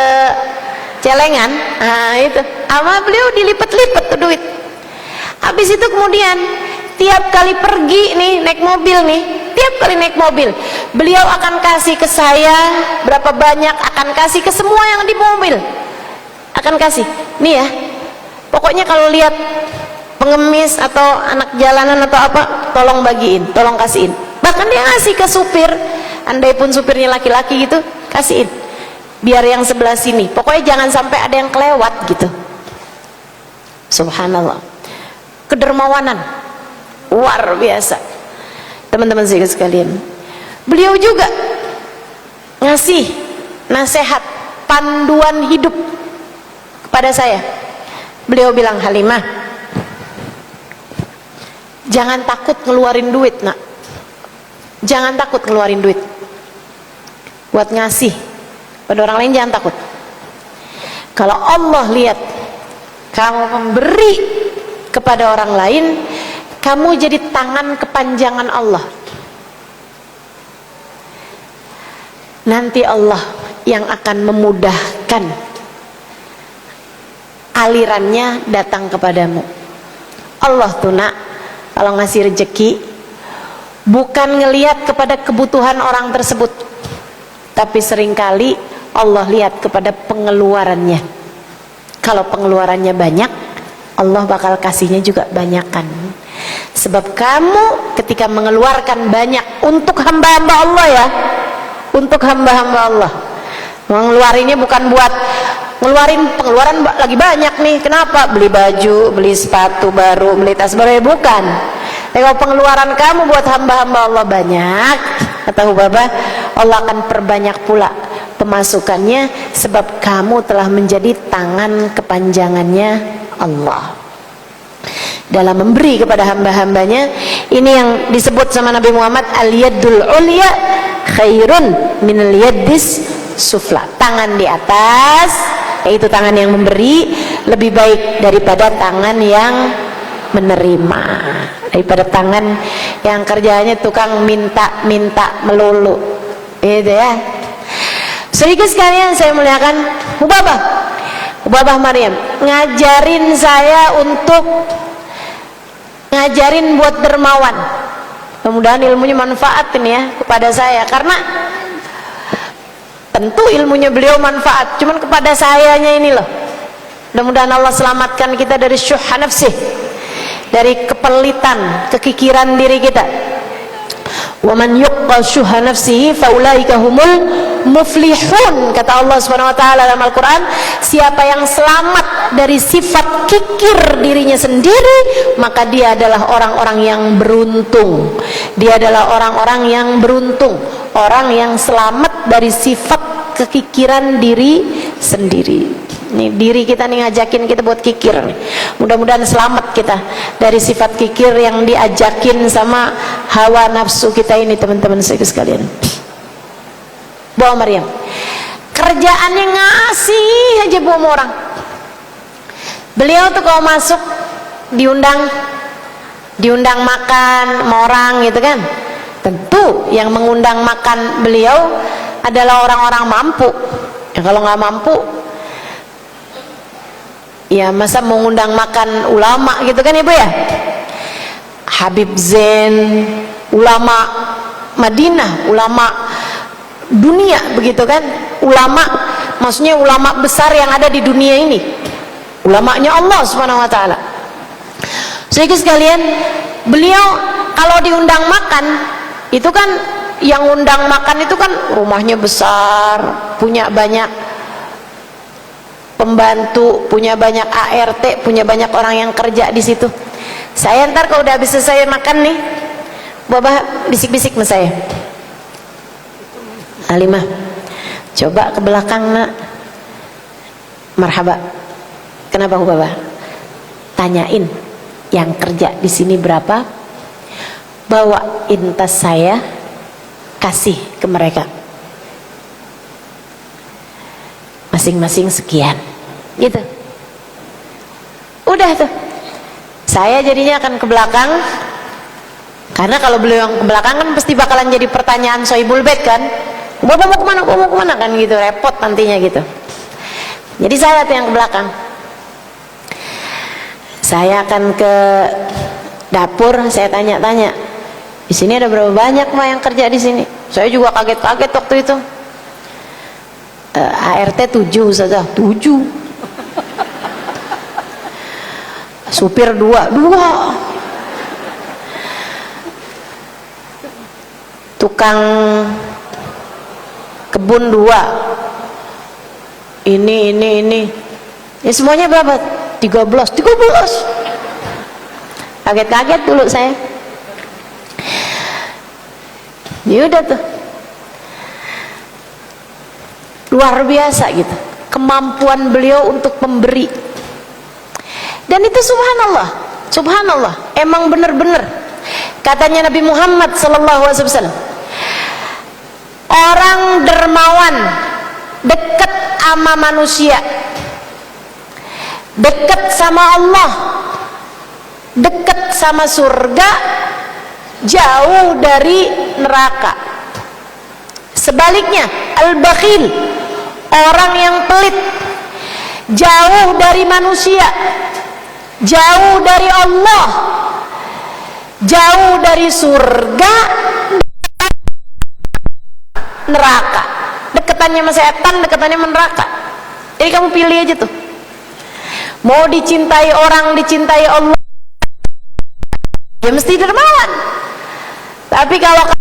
celengan, nah itu sama beliau dilipet-lipet tuh duit. Habis itu kemudian tiap kali pergi nih naik mobil nih, tiap kali naik mobil beliau akan kasih ke saya berapa banyak, akan kasih ke semua yang di mobil, akan kasih nih ya, pokoknya kalau lihat pengemis atau anak jalanan atau apa, tolong bagiin, tolong kasihin. Bahkan dia ngasih ke supir, andai pun supirnya laki-laki gitu, kasihin biar yang sebelah sini, pokoknya jangan sampai ada yang kelewat gitu. Subhanallah, kedermawanan luar biasa, teman-teman sekalian. Beliau juga ngasih nasihat, panduan hidup kepada saya. Beliau bilang, Halimah, jangan takut ngeluarin duit, Nak. Jangan takut ngeluarin duit buat ngasih pada orang lain, jangan takut. Kalau Allah lihat kamu memberi kepada orang lain, kamu jadi tangan kepanjangan Allah. nanti Allah yang akan memudahkan alirannya datang kepadamu. Allah tuh nak, kalau ngasih rezeki bukan ngelihat kepada kebutuhan orang tersebut, tapi seringkali Allah lihat kepada pengeluarannya. Kalau pengeluarannya banyak, Allah bakal kasihnya juga banyakan. Sebab kamu ketika mengeluarkan banyak untuk hamba-hamba Allah ya, untuk hamba-hamba Allah, mengeluarinnya bukan buat ngeluarin pengeluaran lagi banyak nih, kenapa? Beli baju, beli sepatu baru, beli tas baru, bukan. Tapi kalau pengeluaran kamu buat hamba-hamba Allah banyak, kata Hubabah, Allah akan perbanyak pula pemasukannya, sebab kamu telah menjadi tangan kepanjangannya Allah dalam memberi kepada hamba-hambanya. Ini yang disebut sama Nabi Muhammad, al-yadul ulya khairun minal yaddis sufla. Tangan di atas, yaitu tangan yang memberi, lebih baik daripada tangan yang menerima, daripada tangan yang kerjanya tukang minta-minta melulu, gitu ya. Sedikit sekalian saya muliakan, Hubabah Maryam ngajarin saya untuk ngajarin buat dermawan. Mudah-mudahan ilmunya manfaat ini ya kepada saya, karena tentu ilmunya beliau manfaat, cuman kepada sayanya ini loh. Mudah-mudahan Allah selamatkan kita dari syuhha nafsih, dari kepelitan, kekikiran diri kita. Wa man yuqqa syuhha nafsihi faulaika humul muflihun, kata Allah Subhanahu wa taala dalam Al-Qur'an. Siapa yang selamat dari sifat kikir dirinya sendiri, maka dia adalah orang-orang yang beruntung. Dia adalah orang-orang yang beruntung, orang yang selamat dari sifat kekikiran diri sendiri. Nih diri kita nih ngajakin kita buat kikir nih. Mudah-mudahan selamat kita dari sifat kikir yang diajakin sama hawa nafsu kita ini, teman-teman sekalian. Bawa Maryam kerjaannya ngasih aja buat orang. Beliau tuh kalau masuk diundang makan sama orang gitu kan, tentu yang mengundang makan beliau adalah orang-orang mampu. Ya kalau nggak mampu, ya masa mengundang makan ulama gitu kan ibu ya. Habib Zain, ulama Madinah, ulama dunia begitu kan, ulama maksudnya ulama besar yang ada di dunia ini, ulamanya Allah Subhanahu wa taala. Sedikit sekalian, beliau kalau diundang makan itu kan, yang undang makan itu kan rumahnya besar, punya banyak pembantu, punya banyak ART, punya banyak orang yang kerja di situ. Saya ntar kalau udah habis selesai makan nih, Bapak bisik-bisik sama saya, Halimah, coba ke belakang nak. Marhaba. Kenapa Bapak? Tanyain yang kerja di sini berapa, bawain tas saya, kasih ke mereka masing-masing sekian, gitu. Udah tuh, saya jadinya akan ke belakang, karena kalau beliau yang ke belakang kan pasti bakalan jadi pertanyaan sohibul bait kan, Bapak mau kemana, Bapak mau kemana kan, gitu, repot nantinya gitu. Jadi saya tuh yang ke belakang, saya akan ke dapur, saya tanya-tanya, di sini ada berapa banyak mah yang kerja di sini. Saya juga kaget-kaget waktu itu. ART 7 saja, 7. Supir 2. Tukang kebun 2. Ini. Ya semuanya berapa? 13. Kaget-kaget dulu saya. Ya udah tuh. Luar biasa gitu kemampuan beliau untuk memberi. Dan itu subhanallah, emang bener-bener katanya Nabi Muhammad SAW, orang dermawan dekat sama manusia, dekat sama Allah, dekat sama surga, jauh dari neraka. Sebaliknya, al-bakhil, orang yang pelit, jauh dari manusia, jauh dari Allah, jauh dari surga, neraka. Deketannya sama setan, deketannya sama neraka. Jadi kamu pilih aja tuh. Mau dicintai orang, dicintai Allah, ya mesti dermawan. Tapi kalau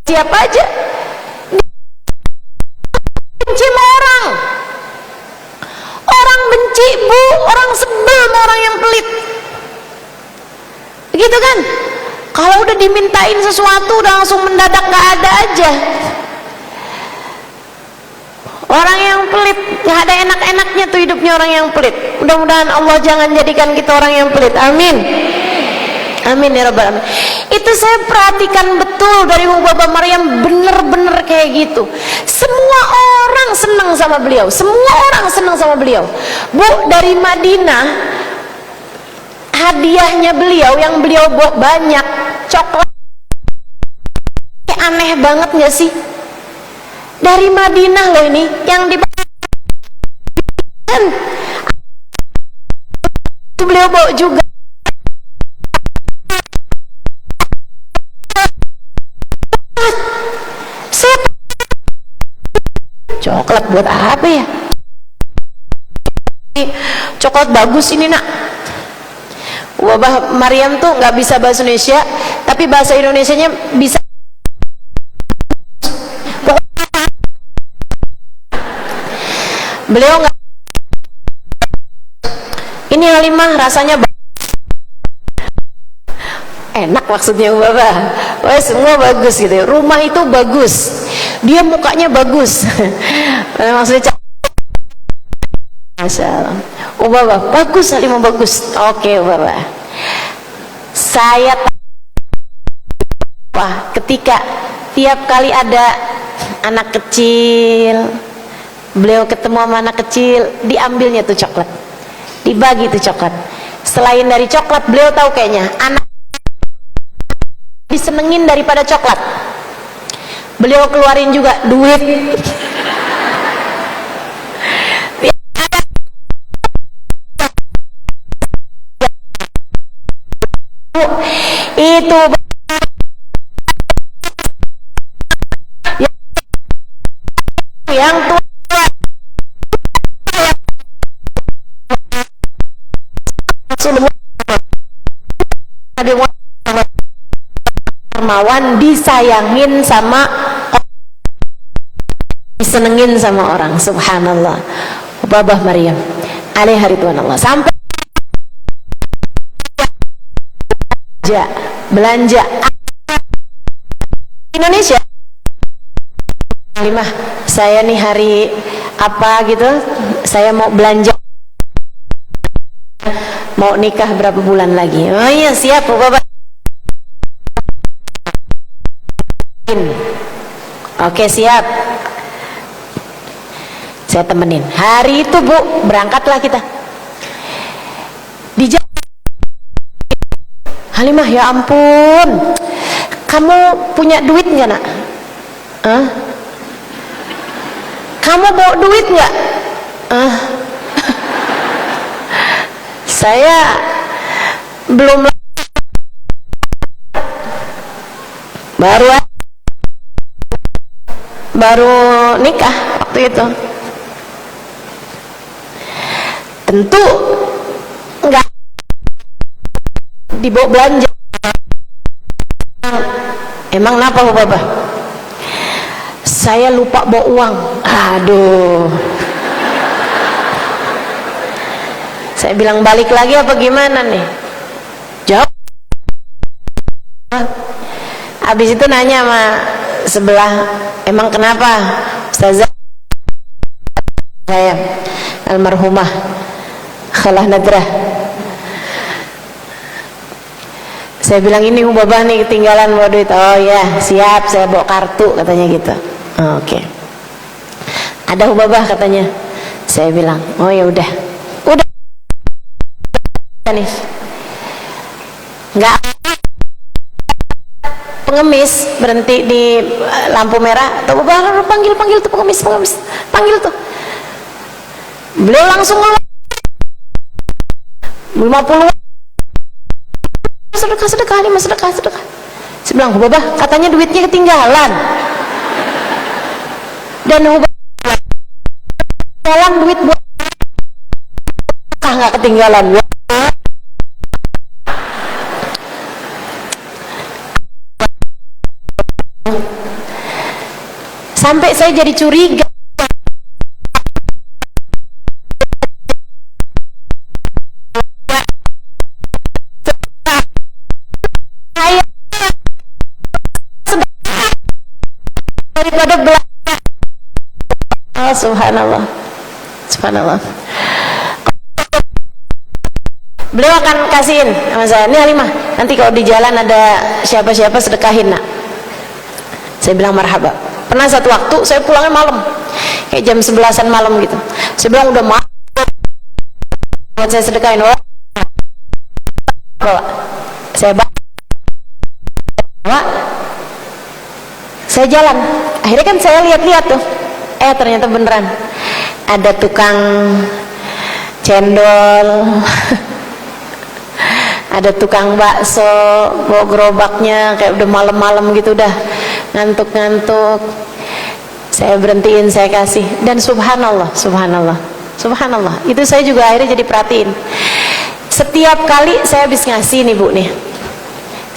siapa aja benci sama orang, orang benci bu, orang sebel sama orang yang pelit, begitu kan? Kalau udah dimintain sesuatu udah langsung mendadak gak ada aja. Orang yang pelit gak ada enak-enaknya tuh hidupnya orang yang pelit. Mudah-mudahan Allah jangan jadikan kita orang yang pelit, amin. Amin ya rabbal alamin. Itu saya perhatikan betul dari Bapak Maryam, bener-bener kayak gitu. Semua orang senang sama beliau, semua orang senang sama beliau. Bu, dari Madinah hadiahnya beliau yang beliau bawa banyak, coklat. Aneh banget gak sih? Dari Madinah loh ini yang di itu beliau bawa juga. Coklat buat apa ya? Coklat bagus ini nak. Bapak Maryam tuh nggak bisa bahasa Indonesia, tapi bahasa Indonesianya bisa. Beliau nggak. Ini Halimah rasanya enak maksudnya Bapak. Wah, semua bagus gitu. Rumah itu bagus. Dia mukanya bagus. Maksudnya Masya Allah. Oh Bapak, bagus Halimah bagus. Oke Bapak. Saya ketika tiap kali ada anak kecil, beliau ketemu sama anak kecil, diambilnya tuh coklat, dibagi tuh coklat. Selain dari coklat, beliau tahu kayaknya anak disenengin daripada coklat. Beliau keluarin juga duit. Itu yang tua dermawan, disayangin sama, disenengin sama orang. Subhanallah. Babah Maryam alaiha ridwanullah. Sampai belanja Indonesia. Halimah, saya nih hari apa gitu, saya mau belanja, mau nikah berapa bulan lagi. Oh iya siap Bapak. Oke siap, saya temenin. Hari itu Bu, berangkatlah kita. Di jalan, Halimah ya ampun, kamu punya duit nggak nak? Kamu bawa duit nggak? Saya belum, baru nikah waktu itu. Tentu enggak dibawa belanja. Emang kenapa Bapak? Saya lupa bawa uang. Aduh. Saya bilang balik lagi apa gimana nih? Jawab. Habis itu nanya sama sebelah, emang kenapa Ustazah? Saya almarhumah Khalah Nadrah. Saya bilang ini Babah nih ketinggalan bawa duit. Oh ya siap, saya bawa kartu katanya gitu. Oke. Ada Babah katanya. Saya bilang oh ya udah nih, nggak pengemis berhenti di lampu merah, tuh panggil tuh pengemis, panggil tuh. Beliau langsung ngomong 50 sedekah nih, sedekah. Saya bilang, Babah, katanya duitnya ketinggalan. Dan jalan duit buat nggak ketinggalan. Sampai saya jadi curiga. Daripada belanja. Oh, subhanallah. Beliau akan kasihin sama saya, ini Halimah, nanti kalau di jalan ada siapa-siapa sedekahin nak. Saya bilang marhaba. Pernah satu waktu saya pulangnya malam, kayak jam 11-an malam gitu. Saya bilang udah malam, buat saya sedekahin. Bawa. Saya bawa. Saya jalan. Akhirnya kan saya lihat-lihat tuh. Ternyata beneran. Ada tukang cendol. Ada tukang bakso, bawa gerobaknya kayak udah malam-malam gitu, udah ngantuk-ngantuk. Saya berhentiin, saya kasih, dan subhanallah, itu saya juga akhirnya jadi perhatiin. Setiap kali saya habis ngasih nih Bu nih,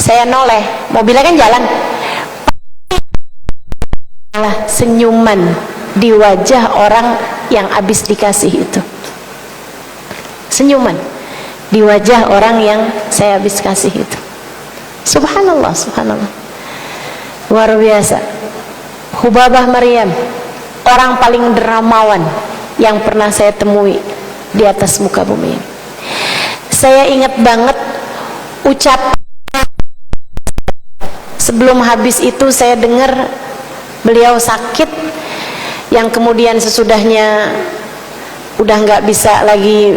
saya noleh, mobilnya kan jalan, senyuman di wajah orang yang habis dikasih itu, senyuman di wajah orang yang saya habis kasih itu. Subhanallah, luar biasa. Hubabah Maryam, orang paling dermawan yang pernah saya temui di atas muka bumi. Saya ingat banget ucapan sebelum habis itu, saya dengar beliau sakit, yang kemudian sesudahnya udah nggak bisa lagi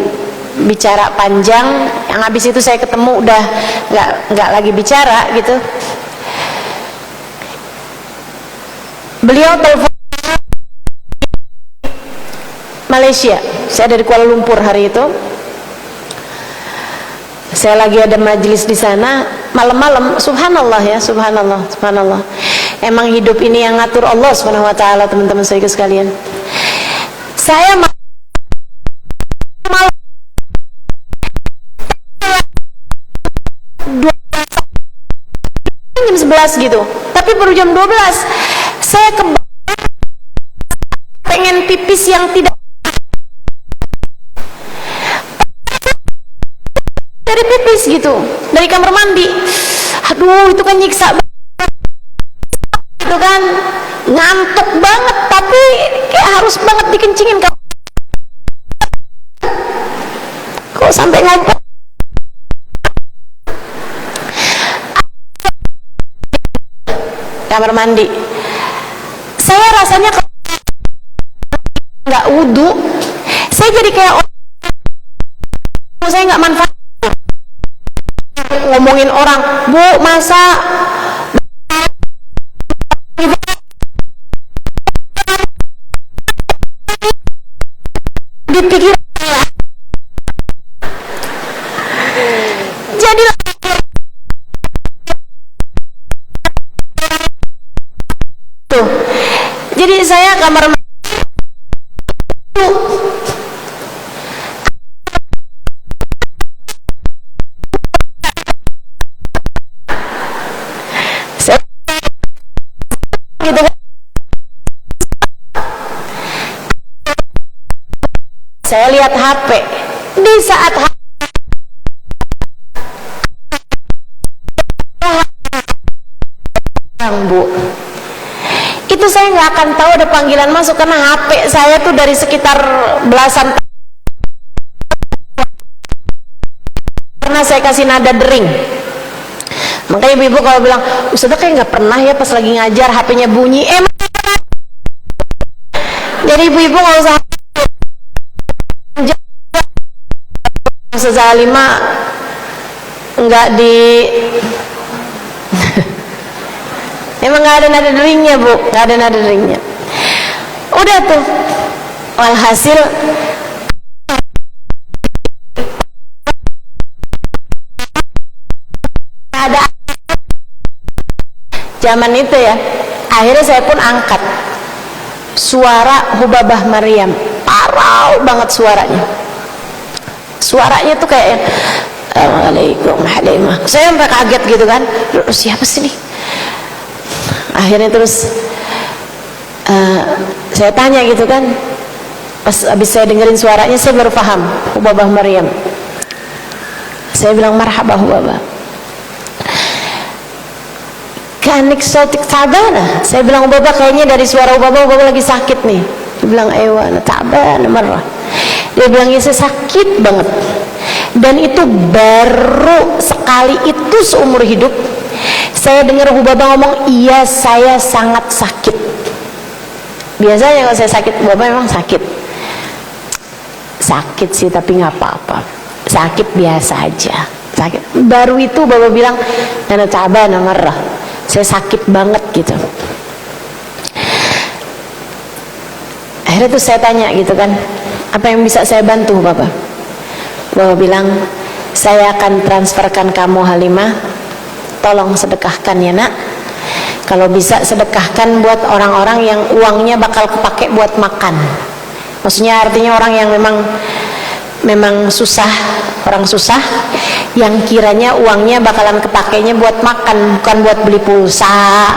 bicara panjang. Yang habis itu saya ketemu udah nggak lagi bicara gitu. Beliau telepon Malaysia, saya dari Kuala Lumpur hari itu. Saya lagi ada majelis di sana malam-malam. Subhanallah ya, subhanallah. Emang hidup ini yang ngatur Allah Subhanahu wa taala, teman-teman saya sekalian. Saya jam 11 gitu, tapi baru jam 12 saya pengen pipis yang tidak dari pipis gitu, dari kamar mandi. Aduh, itu kan nyiksa banget, itu kan ngantuk banget, tapi kayak harus banget dikencingin. Kok sampai ngompol kamar mandi. Saya rasanya nggak wudu, saya jadi kayak saya nggak manfaat ngomongin orang. Bu, masa dipikir jadi tuh. Jadi saya kamar gitu. Saya lihat HP di saat Bu, itu saya nggak akan tahu ada panggilan masuk karena HP saya tuh dari sekitar belasan karena saya kasih nada dering. Makanya ibu-ibu kalau bilang Ustazah kayak nggak pernah ya pas lagi ngajar HP-nya bunyi. Jadi ibu-ibu nggak usah. Ustazah Halimah nggak di Emang nggak ada nada deringnya bu, nggak ada nada deringnya. Udah tuh, walhasil ada zaman itu ya. Akhirnya saya pun angkat suara Hubabah Maryam, parau banget suaranya. Suaranya tuh kayak Assalamualaikum Halimah. Saya sampai kaget gitu kan, siapa sih nih? Akhirnya terus saya tanya gitu kan, pas habis saya dengerin suaranya saya baru paham Hubabah Maryam. Saya bilang marhaba Hubabah, kanik sautik tabana. Saya bilang Hubabah, kayaknya dari suara Hubabah lagi sakit nih. Dia bilang ewa ana tabana marah. Dia bilang ya saya sakit banget, dan itu baru sekali itu seumur hidup saya dengar Hubabah ngomong iya saya sangat sakit. Biasanya kalau saya sakit Hubabah memang sakit sih, tapi nggak apa-apa, sakit biasa aja, sakit. Baru itu Hubabah bilang ana tabana marah, saya sakit banget gitu. Akhirnya tuh saya tanya gitu kan, apa yang bisa saya bantu Bapak? Bapak bilang, saya akan transferkan kamu Halimah, tolong sedekahkan ya nak. Kalau bisa sedekahkan buat orang-orang yang uangnya bakal kepake buat makan. Maksudnya artinya orang yang memang susah, orang susah yang kiranya uangnya bakalan kepakainya buat makan, bukan buat beli pulsa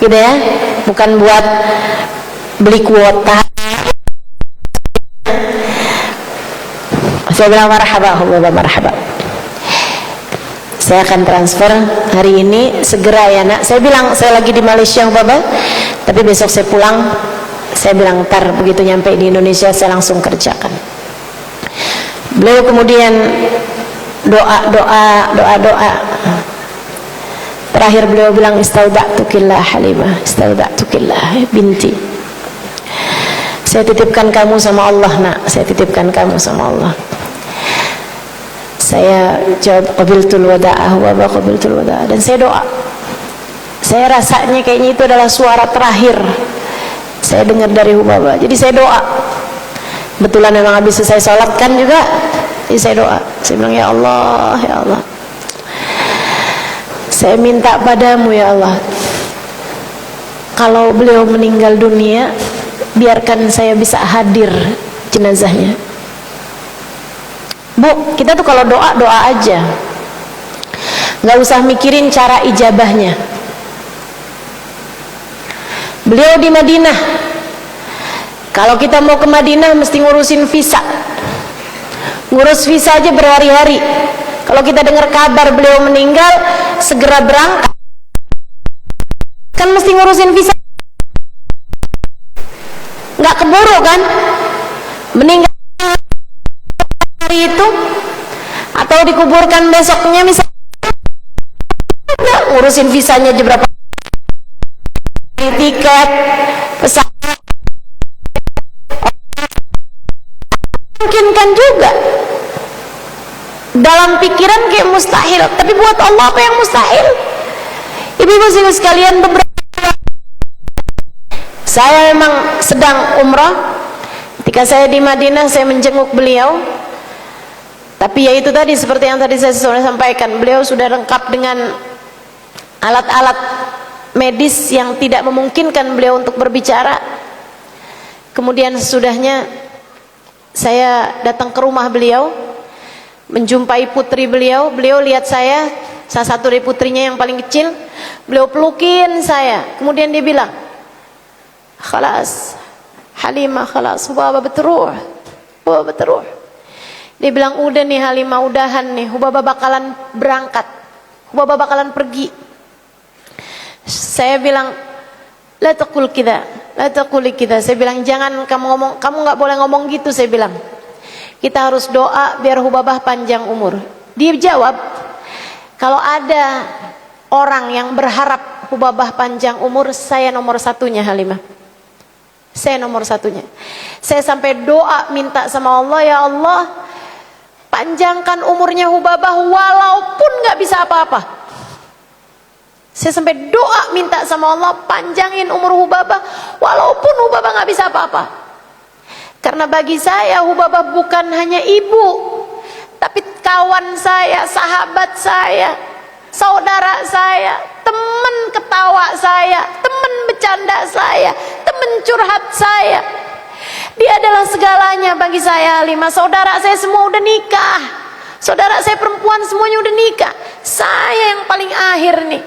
gitu ya, bukan buat beli kuota. Saya bilang marhaba Hubabah, marhaba, saya akan transfer hari ini segera ya nak. Saya bilang saya lagi di Malaysia Hubabah, tapi besok saya pulang. Saya bilang ntar begitu nyampe di Indonesia saya langsung kerjakan. Beliau kemudian doa. Terakhir beliau bilang istauda'tukillah Halimah, istauda'tukillah binti, saya titipkan kamu sama Allah nak, saya titipkan kamu sama Allah. Saya jawab qabiltul wada'ah wa qabiltul wada'ah, dan saya doa. Saya rasanya kayaknya itu adalah suara terakhir saya dengar dari Hubabah. Jadi saya doa. Betulan memang habis selesai sholat kan juga, jadi saya doa. Saya bilang ya Allah, ya Allah, saya minta padamu ya Allah, kalau beliau meninggal dunia biarkan saya bisa hadir jenazahnya. Bu, kita tuh kalau doa aja, nggak usah mikirin cara ijabahnya. Beliau di Madinah, kalau kita mau ke Madinah mesti ngurusin visa, ngurus visa aja berhari-hari. Kalau kita dengar kabar beliau meninggal, segera berangkat, kan mesti ngurusin visa, nggak keburu kan, meninggal hari itu atau dikuburkan besoknya misalnya, ngurusin visanya aja berapa, tiket pesawat, mungkin kan juga dalam pikiran kayak mustahil, tapi buat Allah apa yang mustahil? Ibu-ibu sekalian, saya memang sedang umrah. Ketika saya di Madinah saya menjenguk beliau, tapi ya itu tadi seperti yang tadi saya sudah sampaikan, beliau sudah lengkap dengan alat-alat medis yang tidak memungkinkan beliau untuk berbicara. Kemudian sesudahnya saya datang ke rumah beliau, menjumpai putri beliau. Beliau lihat saya, salah satu dari putrinya yang paling kecil, beliau pelukin saya. Kemudian dia bilang, khalas Halimah, khalas Hubabah betruh, Hubabah betruh. Dia bilang udah nih Halimah, udahan nih, Hubabah bakalan berangkat, Hubabah bakalan pergi. Saya bilang la taqul kita, la taquli kita. Saya bilang jangan kamu ngomong, kamu nggak boleh ngomong gitu. Saya bilang kita harus doa biar Hubabah panjang umur. Dia jawab, kalau ada orang yang berharap Hubabah panjang umur, saya nomor satunya Halimah, saya nomor satunya. Saya sampai doa minta sama Allah, ya Allah panjangkan umurnya Hubabah walaupun nggak bisa apa-apa. Saya sampai doa minta sama Allah panjangin umur Hubabah, walaupun Hubabah nggak bisa apa-apa. Karena bagi saya Hubabah bukan hanya ibu, tapi kawan saya, sahabat saya, saudara saya, teman ketawa saya, teman bercanda saya, teman curhat saya. Dia adalah segalanya bagi saya, Halimah. Saudara saya semua udah nikah, saudara saya perempuan semuanya udah nikah. Saya yang paling akhir nih.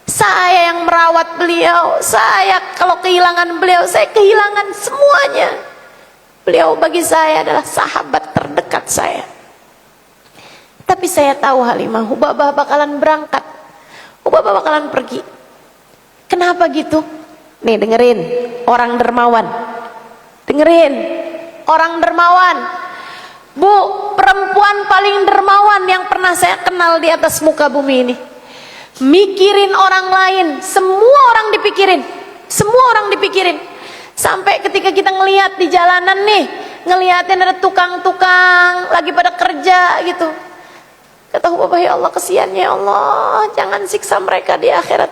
Saya yang merawat beliau. Saya kalau kehilangan beliau, saya kehilangan semuanya. Beliau bagi saya adalah sahabat terdekat saya. Tapi saya tahu, Halimah, Hubabah bakalan berangkat, Hubabah bakalan pergi. Kenapa gitu? Nih dengerin, orang dermawan. Dengerin, orang dermawan. Bu, perempuan paling dermawan yang pernah saya kenal di atas muka bumi ini. Mikirin orang lain, semua orang dipikirin, semua orang dipikirin. Sampai ketika kita ngelihat di jalanan nih, ngeliatin ada tukang-tukang lagi pada kerja gitu, kata Hubabah, ya Allah kesian ya Allah, jangan siksa mereka di akhirat.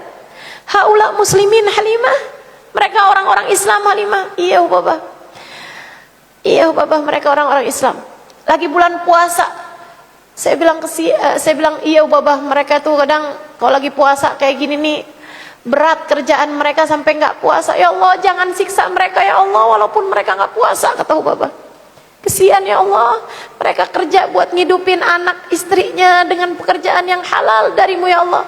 Haula muslimin, Halimah, mereka orang-orang Islam, Halimah. Iya Hubabah, iya Hubabah, mereka orang-orang Islam. Lagi bulan puasa, saya bilang iya Hubabah, mereka tuh kadang kalau lagi puasa kayak gini nih, berat kerjaan mereka sampai nggak puasa. Ya Allah jangan siksa mereka ya Allah, walaupun mereka nggak puasa, kata Hubabah. Kesian ya Allah, mereka kerja buat ngidupin anak istrinya dengan pekerjaan yang halal darimu ya Allah.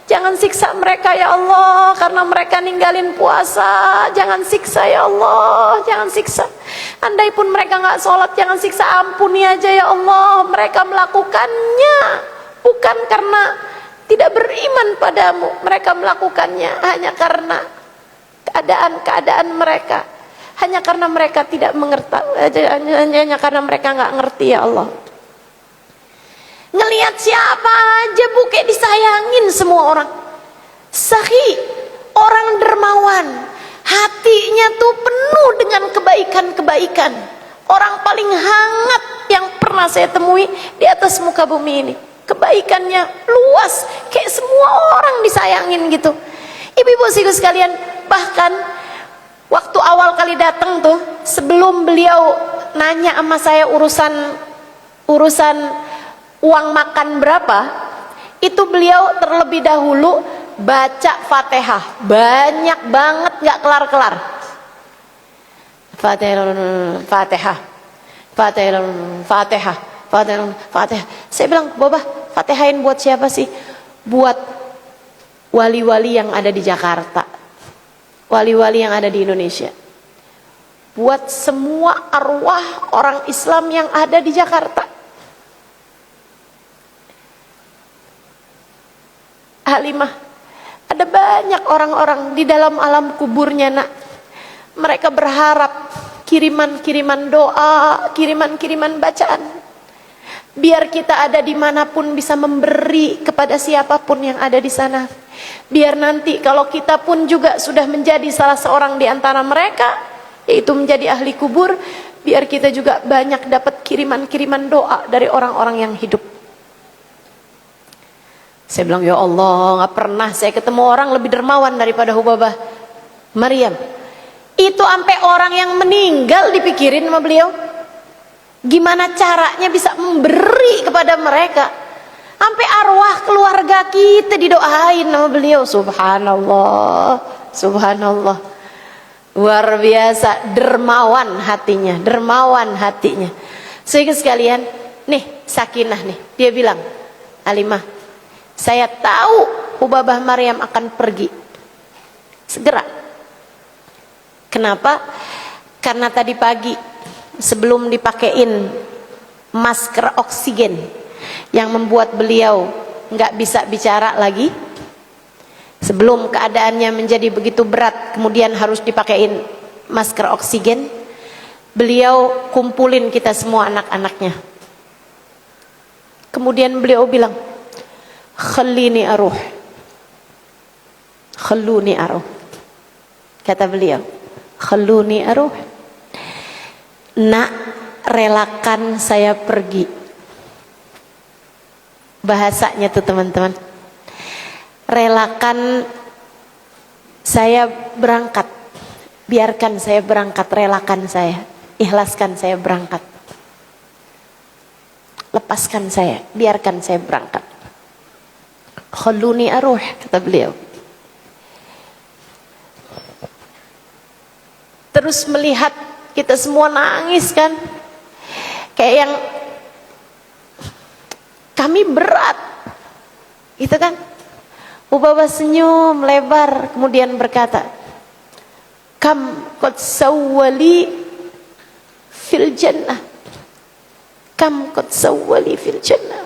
Jangan siksa mereka ya Allah, karena mereka ninggalin puasa. Jangan siksa ya Allah, jangan siksa. Andai pun mereka nggak sholat, jangan siksa, ampuni aja ya Allah. Mereka melakukannya bukan karena tidak beriman padamu, mereka melakukannya hanya karena keadaan mereka. Hanya karena mereka tidak mengerti, hanya karena mereka nggak ngerti ya Allah. Ngelihat siapa aja bu kayak disayangin semua orang. Sahi, orang dermawan, hatinya tuh penuh dengan kebaikan-kebaikan. Orang paling hangat yang pernah saya temui di atas muka bumi ini. Kebaikannya luas, kayak semua orang disayangin gitu. Ibu-ibu sekalian, bahkan waktu awal kali datang tuh, sebelum beliau nanya sama saya urusan uang makan berapa, itu beliau terlebih dahulu baca Fatihah banyak banget, nggak kelar-kelar. Fatihah. Saya bilang, Babah, Fatihain buat siapa sih? Buat wali-wali yang ada di Jakarta, wali-wali yang ada di Indonesia, buat semua arwah orang Islam yang ada di Jakarta. Halimah, ada banyak orang-orang di dalam alam kuburnya nak. Mereka berharap kiriman-kiriman doa, kiriman-kiriman bacaan, biar kita ada dimanapun bisa memberi kepada siapapun yang ada di sana. Biar nanti kalau kita pun juga sudah menjadi salah seorang di antara mereka, yaitu menjadi ahli kubur, biar kita juga banyak dapat kiriman-kiriman doa dari orang-orang yang hidup. Saya bilang, ya Allah, gak pernah saya ketemu orang lebih dermawan daripada Hubabah Maryam. Itu sampai orang yang meninggal dipikirin sama beliau, gimana caranya bisa memberi kepada mereka. Sampai arwah keluarga kita didoain sama beliau. Subhanallah, subhanallah, luar biasa dermawan hatinya, dermawan hatinya. Sehingga sekalian, nih Sakinah nih, dia bilang, Halimah, saya tahu Hubabah Maryam akan pergi segera. Kenapa? Karena tadi pagi sebelum dipakein masker oksigen yang membuat beliau nggak bisa bicara lagi, sebelum keadaannya menjadi begitu berat kemudian harus dipakein masker oksigen, beliau kumpulin kita semua anak-anaknya. Kemudian beliau bilang, khallini aruh, khalluni aruh, kata beliau, khalluni aruh, nak, relakan saya pergi. Bahasanya tuh teman-teman, relakan saya berangkat, biarkan saya berangkat, relakan saya, ikhlaskan saya berangkat, lepaskan saya, biarkan saya berangkat. Khalluni aruh, kata beliau. Terus melihat kita semua nangis kan, kayak yang kami berat, gitu kan. Ubaba senyum lebar, kemudian berkata, kam qad sawwali fil jannah, kam qad sawwali fil jannah.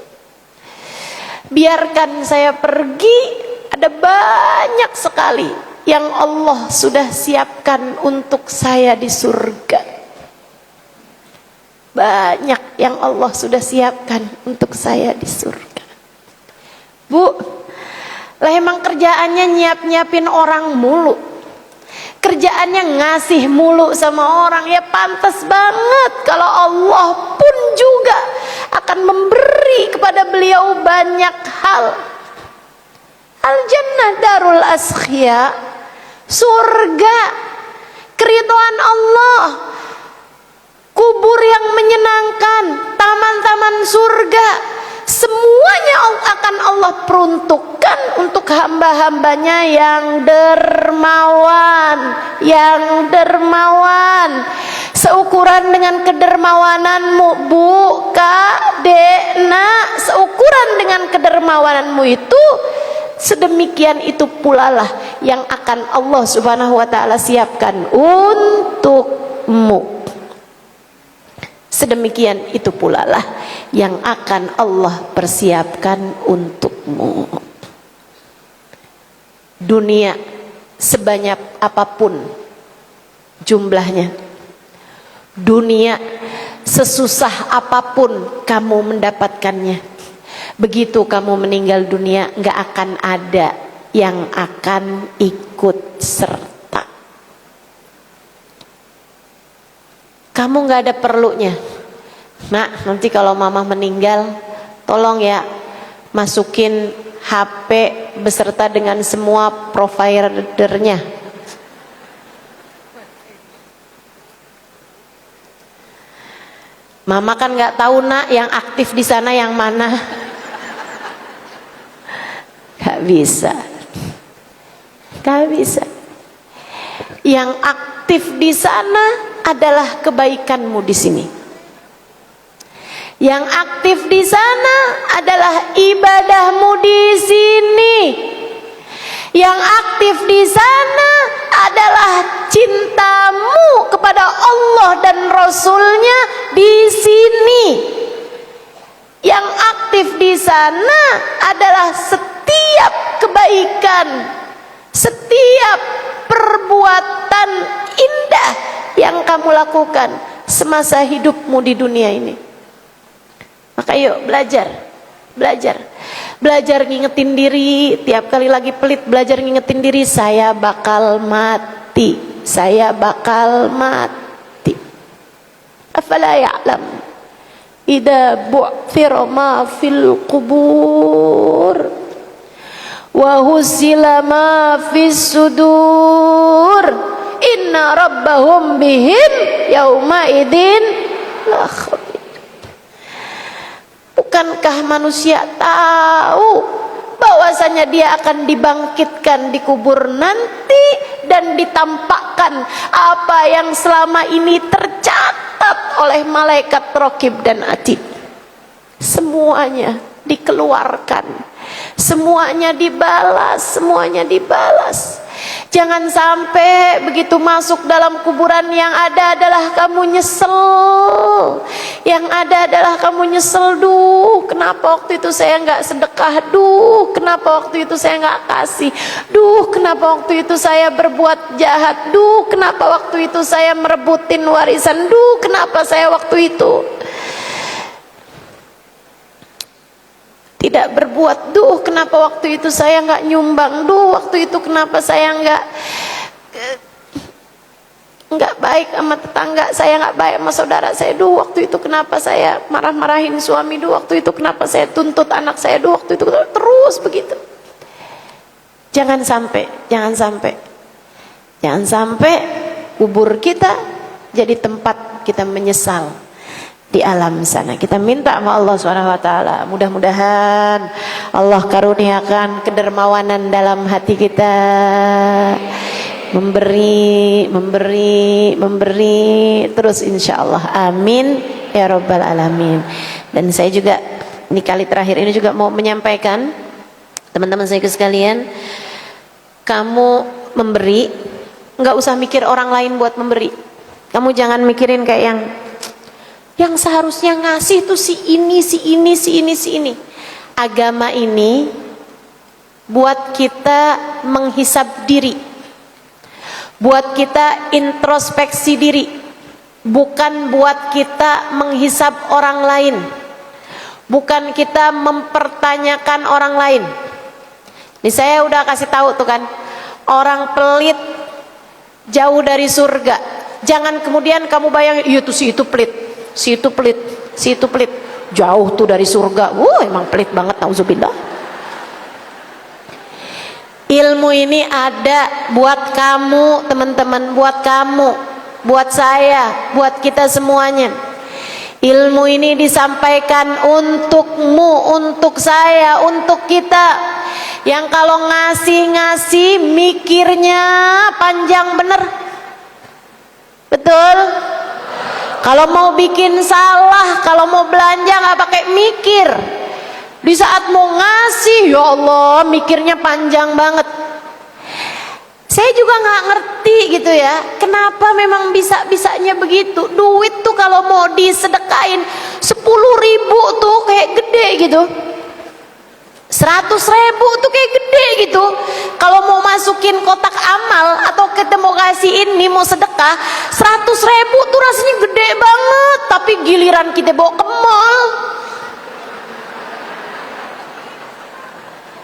Biarkan saya pergi, ada banyak sekali yang Allah sudah siapkan untuk saya di surga. Banyak yang Allah sudah siapkan untuk saya di surga. Bu, lah emang kerjaannya nyiapin orang mulu, kerjaannya ngasih mulu sama orang, ya pantas banget kalau Allah pun juga akan memberi kepada beliau banyak hal. Al-jannah darul askhya, surga, keridhaan Allah, kubur yang menyenangkan, taman-taman surga, semuanya akan Allah peruntukkan untuk hamba-hambanya yang dermawan, yang dermawan. Seukuran dengan kedermawananmu, Bu, Kak, Dek, Nak, seukuran dengan kedermawananmu itu, sedemikian itu pula lah yang akan Allah Subhanahu wa taala siapkan untukmu. Sedemikian itu pula lah yang akan Allah persiapkan untukmu. Dunia sebanyak apapun jumlahnya, dunia sesusah apapun kamu mendapatkannya, begitu kamu meninggal dunia gak akan ada yang akan ikut serta. Kamu gak ada perlunya, Nak, nanti kalau mama meninggal tolong ya masukin HP beserta dengan semua providernya. Mama kan gak tahu, Nak, yang aktif di sana yang mana. Gak bisa, gak bisa. Yang aktif di sana adalah kebaikanmu di sini. Yang aktif di sana adalah ibadahmu di sini. Yang aktif di sana adalah cintamu kepada Allah dan Rasul-Nya di sini. Yang aktif di sana adalah setiap kebaikan, setiap perbuatan indah yang kamu lakukan semasa hidupmu di dunia ini. Maka yuk belajar, belajar ngingetin diri. Tiap kali lagi pelit, belajar ngingetin diri, saya bakal mati, saya bakal mati. Afala ya'lam idza bu'thira ma fil qubur wa husila ma fis sudur inna rabbahum bihim yauma idin la khabir. Bukankah manusia tahu bahwasanya dia akan dibangkitkan di kubur nanti dan ditampakkan apa yang selama ini tercatat oleh malaikat Raqib dan Atid? Semuanya dikeluarkan, semuanya dibalas, semuanya dibalas. Jangan sampai begitu masuk dalam kuburan yang ada adalah kamu nyesel. Yang ada adalah kamu nyesel, duh kenapa waktu itu saya nggak sedekah, duh kenapa waktu itu saya nggak kasih, duh kenapa waktu itu saya berbuat jahat, duh kenapa waktu itu saya merebutin warisan, duh kenapa saya waktu itu tidak berbuat, duh kenapa waktu itu saya nggak nyumbang, duh waktu itu kenapa saya nggak baik sama tetangga, saya nggak baik sama saudara saya, duh waktu itu kenapa saya marah-marahin suami, duh waktu itu kenapa saya tuntut anak saya, duh waktu itu, terus begitu. Jangan sampai kubur kita jadi tempat kita menyesal di alam sana. Kita minta sama Allah SWT, mudah-mudahan Allah karuniakan kedermawanan dalam hati kita, memberi terus insya Allah. Amin ya rabbal alamin. Dan saya juga ini kali terakhir ini juga mau menyampaikan, teman-teman saya sekalian, kamu memberi, nggak usah mikir orang lain buat memberi. Kamu jangan mikirin kayak yang seharusnya ngasih tuh si ini. Agama ini buat kita menghisab diri, buat kita introspeksi diri, bukan buat kita menghisab orang lain, bukan kita mempertanyakan orang lain. Ini saya udah kasih tahu tuh kan, orang pelit jauh dari surga. Jangan kemudian kamu bayangin, iya tuh si itu pelit, jauh tuh dari surga. Emang pelit banget, nauzubillah. Ilmu ini ada buat kamu teman-teman, buat kamu, buat saya, buat kita semuanya. Ilmu ini disampaikan untukmu, untuk saya, untuk kita. Yang kalau ngasih mikirnya panjang bener. Betul? Kalau mau bikin salah, kalau mau belanja nggak pakai mikir. Di saat mau ngasih, ya Allah, mikirnya panjang banget. Saya juga nggak ngerti gitu ya, kenapa memang bisa-bisanya begitu. Duit tuh kalau mau disedekain 10.000 tuh kayak gede gitu, 100.000 tuh kayak gede gitu. Kalau mau masukin kotak amal atau kita mau kasih ini, mau sedekah 100.000 tuh rasanya gede banget. Tapi giliran kita bawa ke mall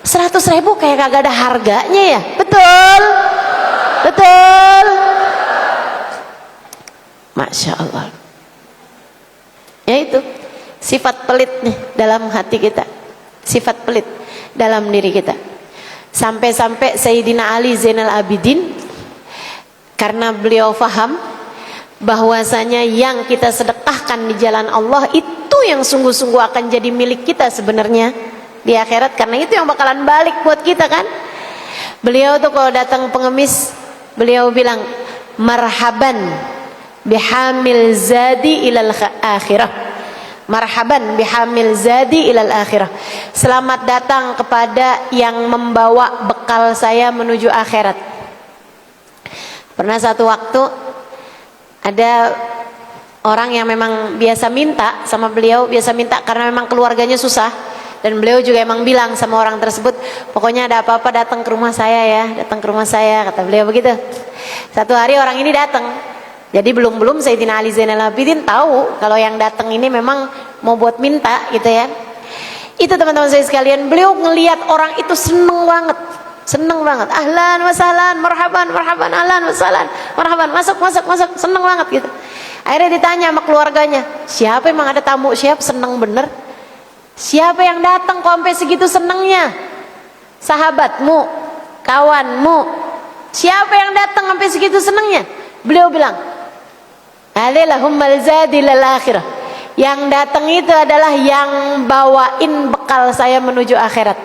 100.000 kayak kagak ada harganya ya. Betul? Masya Allah. Ya itu sifat pelit nih dalam hati kita, sifat pelit dalam diri kita. Sampai-sampai Sayyidina Ali Zainal Abidin, karena beliau faham bahwasanya yang kita sedekahkan di jalan Allah itu yang sungguh-sungguh akan jadi milik kita sebenarnya di akhirat, karena itu yang bakalan balik buat kita kan. Beliau tuh kalau datang pengemis, beliau bilang marhaban bihamil zadi ilal akhirah, marhaban bihamil zadi ilal akhirah, selamat datang kepada yang membawa bekal saya menuju akhirat. Pernah satu waktu ada orang yang memang biasa minta sama beliau, biasa minta karena memang keluarganya susah. Dan beliau juga emang bilang sama orang tersebut, pokoknya ada apa-apa datang ke rumah saya ya, datang ke rumah saya, kata beliau begitu. Satu hari orang ini datang. Jadi belum Sayyidina Ali Zainal Abidin tahu kalau yang datang ini memang mau buat minta gitu ya. Itu teman-teman saya sekalian, beliau ngelihat orang itu seneng banget. Ahlan wa sahlan, marhaban, ahlan wa sahlan, marhaban, masuk, seneng banget gitu. Akhirnya ditanya sama keluarganya, siapa emang ada tamu, siapa seneng bener? Siapa yang datang kok sampai segitu senengnya? Sahabatmu, kawanmu, siapa yang datang sampai segitu senengnya? Beliau bilang, alilahummal zadi lil akhirah. Yang datang itu adalah yang bawain bekal saya menuju akhirat.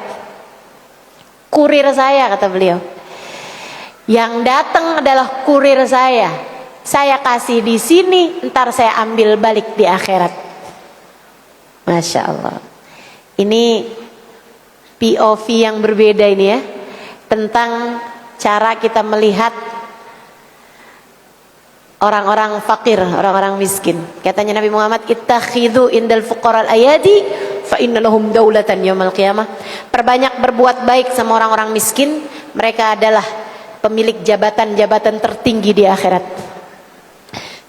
Kurir saya, kata beliau. Yang datang adalah kurir saya. Saya kasih di sini, ntar saya ambil balik di akhirat. Masya Allah. Ini POV yang berbeda ini ya, tentang cara kita melihat orang-orang fakir, orang-orang miskin. Katanya Nabi Muhammad, ittakhidhu indal fuqaral ayadi fa innalahum daulatan yaumil qiyamah. Perbanyak berbuat baik sama orang-orang miskin, mereka adalah pemilik jabatan-jabatan tertinggi di akhirat.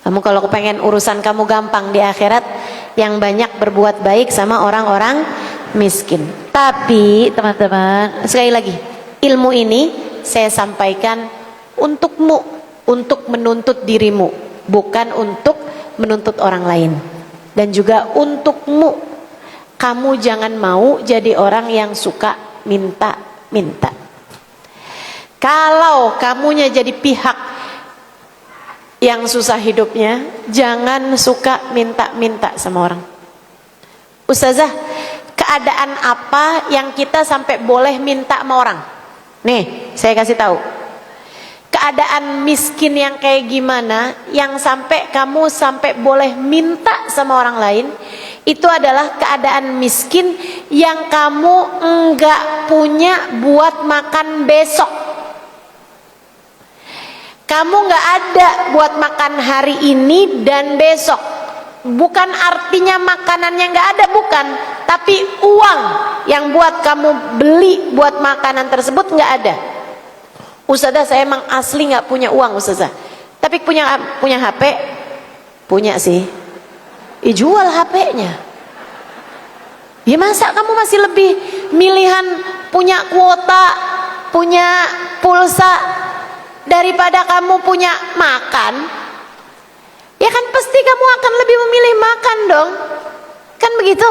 Kamu kalau kepengen urusan kamu gampang di akhirat, yang banyak berbuat baik sama orang-orang miskin. Tapi teman-teman, sekali lagi, ilmu ini saya sampaikan untukmu, untuk menuntut dirimu, bukan untuk menuntut orang lain. Dan juga untukmu, kamu jangan mau jadi orang yang suka minta-minta. Kalau kamunya jadi pihak yang susah hidupnya, jangan suka minta-minta sama orang. Ustazah, keadaan apa yang kita sampai boleh minta sama orang? Nih, saya kasih tahu. Keadaan miskin yang kayak gimana yang sampai kamu sampai boleh minta sama orang lain, itu adalah keadaan miskin yang kamu enggak punya buat makan besok. Kamu enggak ada buat makan hari ini dan besok. Bukan artinya makanannya enggak ada, bukan, tapi uang yang buat kamu beli buat makanan tersebut enggak ada. Ustazah, saya emang asli nggak punya uang Ustazah, tapi punya HP, punya sih. Jual HP-nya. Ya masa kamu masih lebih milihan punya kuota, punya pulsa daripada kamu punya makan? Ya kan pasti kamu akan lebih memilih makan dong, kan begitu?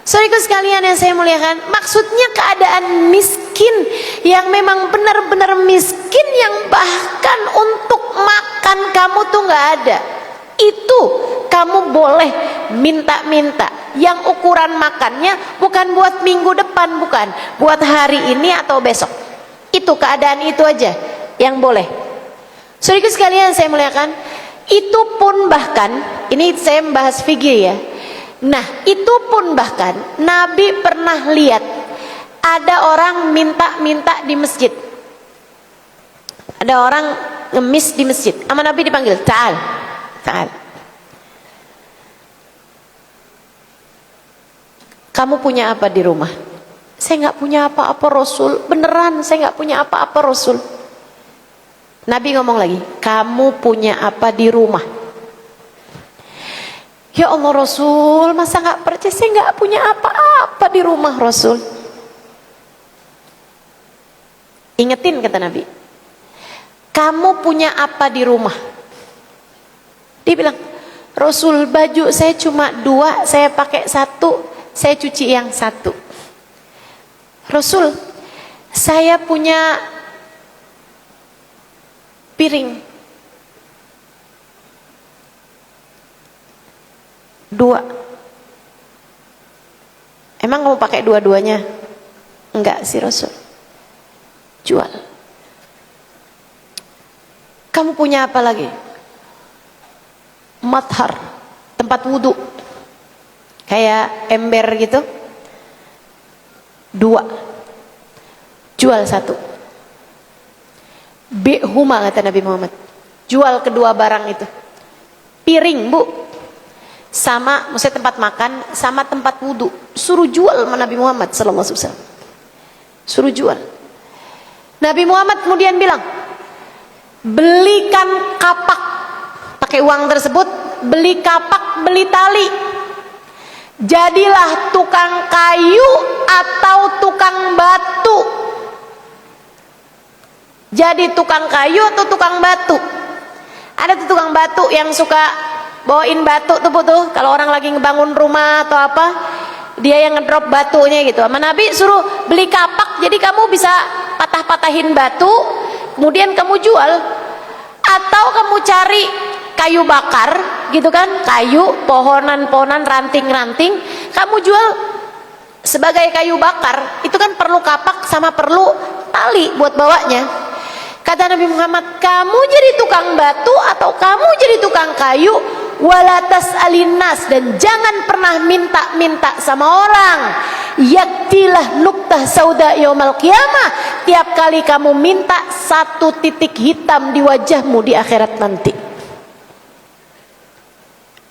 Saudaraku sekalian yang saya muliakan, maksudnya keadaan miskin yang memang benar-benar miskin, yang bahkan untuk makan kamu tuh nggak ada, itu kamu boleh minta-minta. Yang ukuran makannya bukan buat minggu depan, bukan buat hari ini atau besok. Itu keadaan itu aja yang boleh. Saudaraku sekalian yang saya muliakan, itu pun bahkan, ini saya membahas fikih ya. Nah, itu pun bahkan Nabi pernah lihat ada orang minta-minta di masjid. Ada orang ngemis di masjid. Sama Nabi dipanggil, "Ta'al, ta'al. Kamu punya apa di rumah?" "Saya nggak punya apa-apa Rasul." "Beneran, saya nggak punya apa-apa Rasul." Nabi ngomong lagi, "Kamu punya apa di rumah?" "Ya Allah Rasul, masa nggak percaya, saya nggak punya apa-apa di rumah Rasul." Ingetin kata Nabi, "Kamu punya apa di rumah?" Dia bilang, "Rasul, baju saya cuma 2, saya pakai 1, saya cuci yang 1. Rasul, saya punya piring 2. "Emang kamu pakai dua-duanya?" "Enggak sih Rasul." "Jual." "Kamu punya apa lagi?" "Mathar, tempat wudhu, kayak ember gitu, 2. Jual 1." "Bi'huma," kata Nabi Muhammad, "jual kedua barang itu." Piring Bu, sama maksudnya tempat makan sama tempat wudhu, suruh jual sama Nabi Muhammad SAW. Suruh jual. Nabi Muhammad kemudian bilang, "Belikan kapak." Pakai uang tersebut beli kapak, beli tali. Jadilah tukang kayu atau tukang batu. Jadi tukang kayu atau tukang batu. Ada tuh tukang batu yang suka bawain batu tuh, kalau orang lagi ngebangun rumah atau apa, dia yang ngedrop batunya gitu. Sama Nabi suruh beli kapak, jadi kamu bisa patah-patahin batu, kemudian kamu jual. Atau kamu cari kayu bakar gitu kan, kayu, pohonan-pohonan, ranting-ranting, kamu jual sebagai kayu bakar. Itu kan perlu kapak sama perlu tali buat bawanya. Kata Nabi Muhammad, "Kamu jadi tukang batu atau kamu jadi tukang kayu, walatas alinas, dan jangan pernah minta-minta sama orang. Yaktilah nuktah sauda yaumal qiyamah, tiap kali kamu minta 1 titik hitam di wajahmu di akhirat nanti.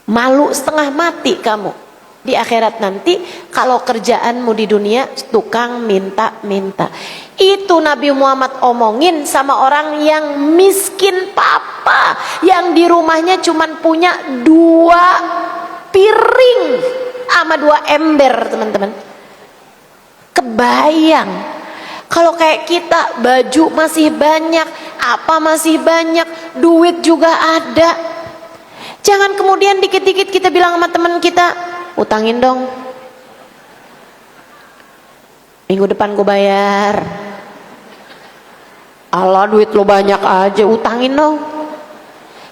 Malu setengah mati kamu di akhirat nanti kalau kerjaanmu di dunia tukang minta-minta." Itu Nabi Muhammad omongin sama orang yang miskin papa, yang di rumahnya cuman punya 2 piring sama 2 ember, teman-teman. Kebayang kalau kayak kita, baju masih banyak, apa masih banyak, duit juga ada. Jangan kemudian dikit-dikit kita bilang sama teman kita, "Utangin dong, minggu depan gue bayar." Allah duit lo banyak aja, utangin dong.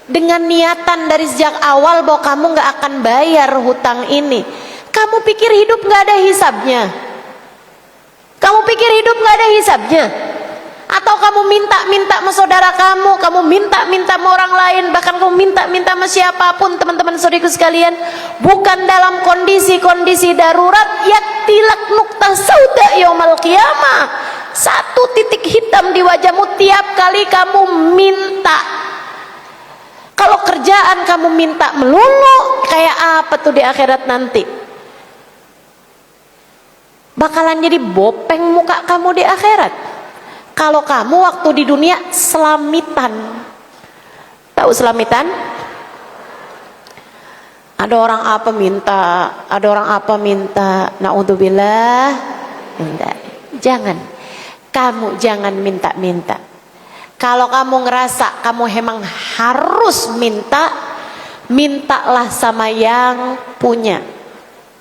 Dengan niatan dari sejak awal bahwa kamu nggak akan bayar hutang ini. Kamu pikir hidup nggak ada hisabnya? Kamu pikir hidup nggak ada hisabnya? Atau kamu minta-minta sama saudara kamu minta-minta sama orang lain, bahkan kamu minta-minta sama siapapun, teman-teman saudariku sekalian, bukan dalam kondisi-kondisi darurat, yaktilak nukta sauda yaumal qiyamah, satu titik hitam di wajahmu tiap kali kamu minta. Kalau kerjaan kamu minta melulu, kayak apa tuh di akhirat nanti? Bakalan jadi bopeng muka kamu di akhirat. Kalau kamu waktu di dunia selamitan. Tahu selamitan? Ada orang apa minta, naudzubillah, minta. Jangan. Kamu jangan minta-minta. Kalau kamu ngerasa kamu emang harus minta, mintalah sama yang punya.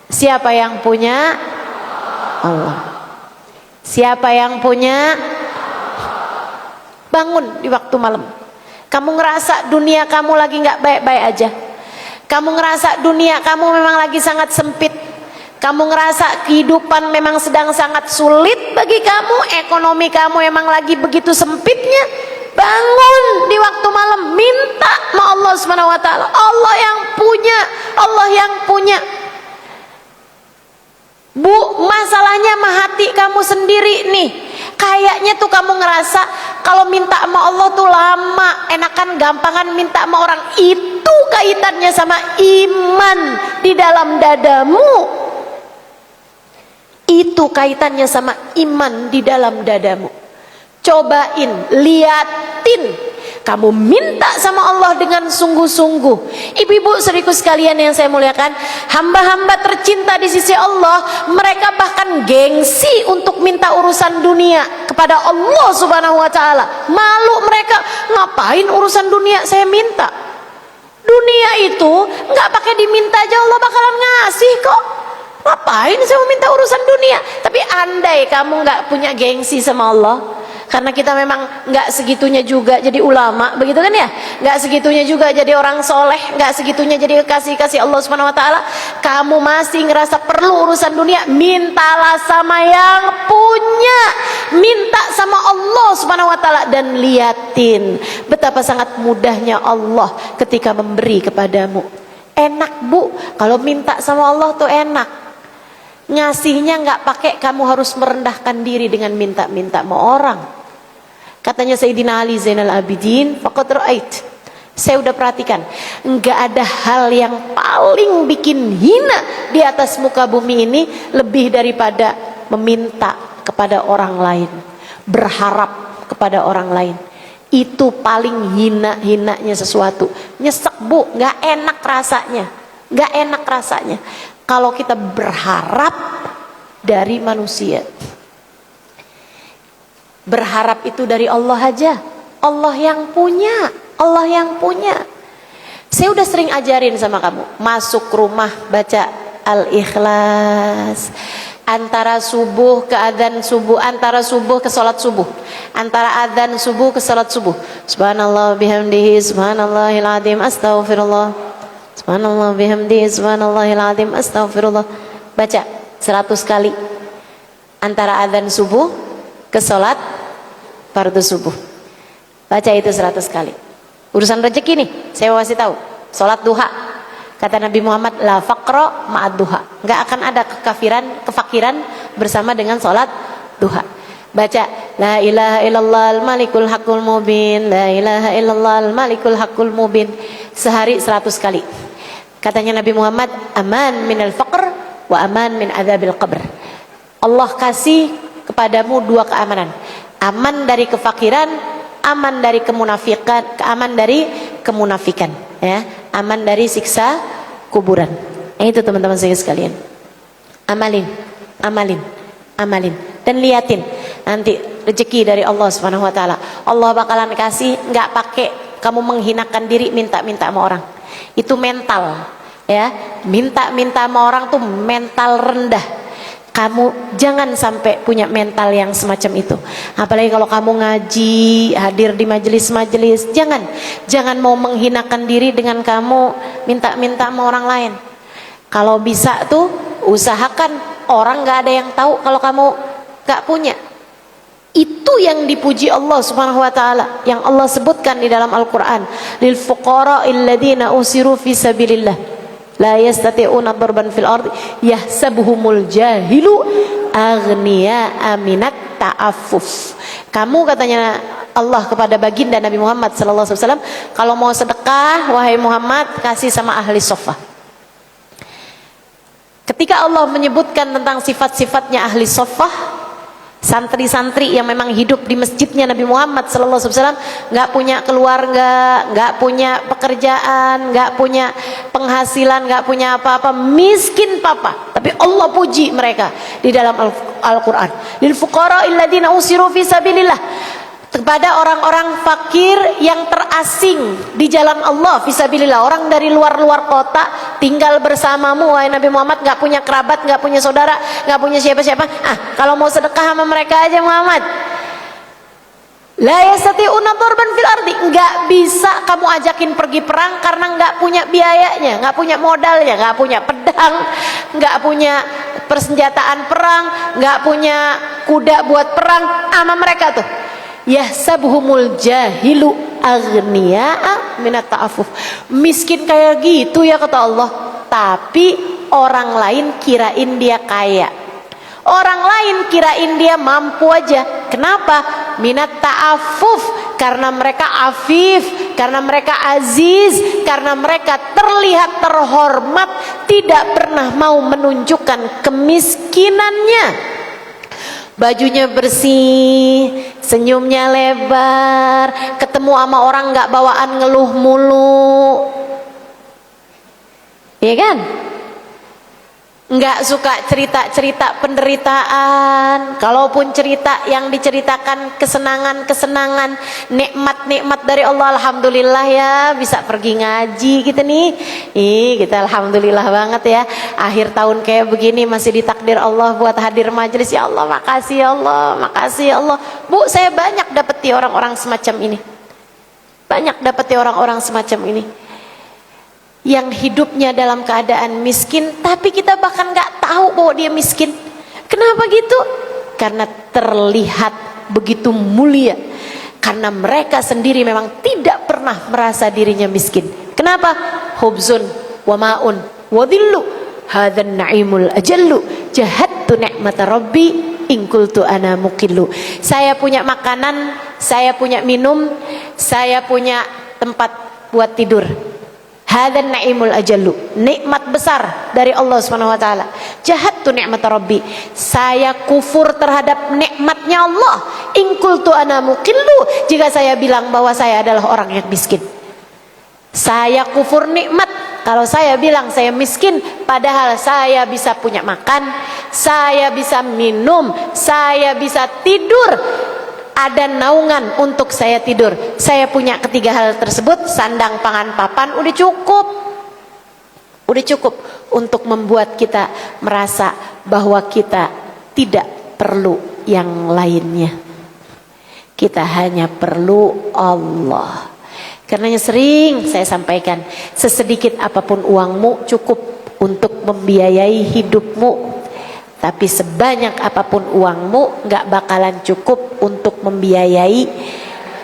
Siapa yang punya? Allah. Siapa yang punya? Bangun di waktu malam. Kamu ngerasa dunia kamu lagi nggak baik-baik aja. Kamu ngerasa dunia kamu memang lagi sangat sempit. Kamu ngerasa kehidupan memang sedang sangat sulit bagi kamu. Ekonomi kamu memang lagi begitu sempitnya. Bangun di waktu malam, minta sama Allah Subhanahu wa taala. Allah yang punya, Allah yang punya. Bu, masalahnya mah hati kamu sendiri nih. Kayaknya tuh kamu ngerasa kalau minta sama Allah tuh lama, enakan gampangan minta sama orang. Itu kaitannya sama iman di dalam dadamu. Itu kaitannya sama iman di dalam dadamu. Cobain, liatin. Kamu minta sama Allah dengan sungguh-sungguh. Ibu-ibu saudariku sekalian yang saya muliakan, hamba-hamba tercinta di sisi Allah, mereka bahkan gengsi untuk minta urusan dunia kepada Allah Subhanahu wa taala. Malu mereka, ngapain urusan dunia saya minta? Dunia itu nggak pakai diminta aja Allah bakalan ngasih kok. Ngapain saya mau minta urusan dunia? Tapi andai kamu nggak punya gengsi sama Allah, karena kita memang nggak segitunya juga jadi ulama, begitu kan ya? Nggak segitunya juga jadi orang soleh, nggak segitunya jadi kasih Allah Subhanahu Wa Taala. Kamu masih ngerasa perlu urusan dunia, mintalah sama yang punya, minta sama Allah Subhanahu Wa Taala dan liatin betapa sangat mudahnya Allah ketika memberi kepadamu. Enak bu, kalau minta sama Allah tuh enak. Ngasihnya nggak pakai kamu harus merendahkan diri dengan minta-minta sama orang. Katanya Sayyidina Ali Zainal Abidin, faqad ra'ait, saya udah perhatikan, nggak ada hal yang paling bikin hina di atas muka bumi ini lebih daripada meminta kepada orang lain, berharap kepada orang lain. Itu paling hina-hinanya sesuatu. Nyesek bu, nggak enak rasanya, nggak enak rasanya kalau kita berharap dari manusia. Berharap itu dari Allah aja. Allah yang punya, Allah yang punya. Saya udah sering ajarin sama kamu, masuk rumah baca Al-Ikhlas. Antara subuh ke adzan subuh, antara subuh ke salat subuh, antara adzan subuh ke salat subuh. Subhanallah bihamdihi, subhanallahil azim, astaghfirullah. Subhanallah bihamdihi, subhanallahil azim, astaghfirullah. Baca 100 kali antara adzan subuh ke salat fardu subuh. Baca itu 100 kali. Urusan rezeki nih, saya mau kasih tahu. Salat duha. Kata Nabi Muhammad, la faqra ma'ad duha. Enggak akan ada kefakiran bersama dengan salat duha. Baca la ilaha illallah al-malikul haqqul mubin, la ilaha illallah al-malikul haqqul mubin sehari 100 kali. Katanya Nabi Muhammad, aman minal faqr wa aman min adzabil qabr. Allah kasih kepadamu 2 keamanan. Aman dari kefakiran, aman dari kemunafikan, aman dari kemunafikan, ya. Aman dari siksa kuburan. Itu teman-teman saya sekalian. Amalin, amalin, amalin dan liatin nanti rezeki dari Allah Subhanahu wa taala. Allah bakalan kasih, enggak pakai kamu menghinakan diri minta-minta sama orang. Itu mental, ya. Minta-minta sama orang tuh mental rendah. Kamu jangan sampai punya mental yang semacam itu. Apalagi kalau kamu ngaji, hadir di majelis-majelis, jangan mau menghinakan diri dengan kamu minta-minta sama orang lain. Kalau bisa tuh usahakan orang nggak ada yang tahu kalau kamu nggak punya. Itu yang dipuji Allah Subhanahu wa taala, yang Allah sebutkan di dalam Al-Qur'an, lil fuqara'il ladzina usiru fi sabilillah la yastati'una darban fil ardi yahsabuhumul jahilu aghniya'a minat ta'affuf. Kamu, katanya Allah kepada baginda Nabi Muhammad sallallahu alaihi wasallam, kalau mau sedekah wahai Muhammad, kasih sama ahli suffah. Ketika Allah menyebutkan tentang sifat-sifatnya ahli suffah, santri-santri yang memang hidup di masjidnya Nabi Muhammad SAW, nggak punya keluarga, nggak punya pekerjaan, nggak punya penghasilan, nggak punya apa-apa, miskin papa, tapi Allah puji mereka di dalam Al-Quran. Lil fuqara'il ladzina usiru fi sabilillah, kepada orang-orang fakir yang terasing di jalan Allah, fisabilillah, orang dari luar-luar kota tinggal bersamamu wahai Nabi Muhammad, nggak punya kerabat, nggak punya saudara, nggak punya siapa-siapa. Kalau mau sedekah sama mereka aja Muhammad. La yastati'una darban fil ardi, nggak bisa kamu ajakin pergi perang karena nggak punya biayanya, nggak punya modalnya, nggak punya pedang, nggak punya persenjataan perang, nggak punya kuda buat perang. Sama mereka tuh yahsabuhumul jahilu aghniya'a minat ta'affuf, miskin kayak gitu ya kata Allah, tapi orang lain kirain dia kaya, orang lain kirain dia mampu aja. Kenapa? Minat ta'affuf, karena mereka afif, karena mereka aziz, karena mereka terlihat terhormat, tidak pernah mau menunjukkan kemiskinannya. Bajunya bersih, senyumnya lebar, ketemu sama orang nggak bawaan ngeluh mulu, ya kan? Nggak suka cerita-cerita penderitaan. Kalaupun cerita yang diceritakan kesenangan-kesenangan, nikmat-nikmat dari Allah, alhamdulillah ya, bisa pergi ngaji gitu nih. Kita alhamdulillah banget ya. Akhir tahun kayak begini masih ditakdir Allah buat hadir majelis. Ya Allah, makasih ya Allah, makasih ya Allah. Bu, saya banyak dapeti orang-orang semacam ini. Banyak dapeti orang-orang semacam ini, yang hidupnya dalam keadaan miskin, tapi kita bahkan nggak tahu bahwa dia miskin. Kenapa gitu? Karena terlihat begitu mulia, karena mereka sendiri memang tidak pernah merasa dirinya miskin. Kenapa? Hubzun wa ma'un wa dhillu hadan na'imul ajallu jahattu ni'mata rabbi in qultu ana muqillu. Saya punya makanan, saya punya minum, saya punya tempat buat tidur. Hadan na'imul ajallu, nikmat besar dari Allah Subhanahu wa taala. Jahattu ni'mata rabbi, saya kufur terhadap nikmatnya Allah. In qultu ana muqillu, jika saya bilang bahwa saya adalah orang yang miskin. Saya kufur nikmat kalau saya bilang saya miskin, padahal saya bisa punya makan, saya bisa minum, saya bisa tidur, ada naungan untuk saya tidur. Saya punya ketiga hal tersebut, sandang, pangan, papan, udah cukup. Udah cukup untuk membuat kita merasa bahwa kita tidak perlu yang lainnya. Kita hanya perlu Allah. Karenanya sering saya sampaikan, sesedikit apapun uangmu cukup untuk membiayai hidupmu. Tapi sebanyak apapun uangmu gak bakalan cukup untuk membiayai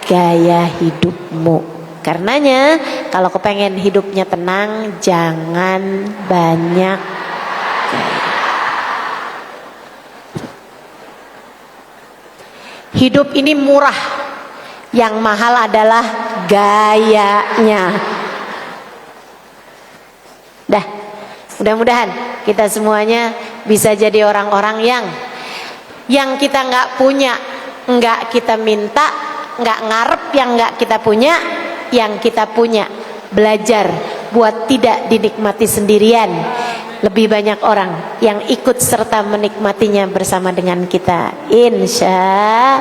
gaya hidupmu. Karenanya kalau kepengen hidupnya tenang, jangan banyak gaya. Hidup ini murah, yang mahal adalah gayanya. Dah, mudah-mudahan kita semuanya bisa jadi orang-orang yang kita nggak punya, nggak kita minta, nggak ngarep yang nggak kita punya, yang kita punya belajar buat tidak dinikmati sendirian. Lebih banyak orang yang ikut serta menikmatinya bersama dengan kita, insya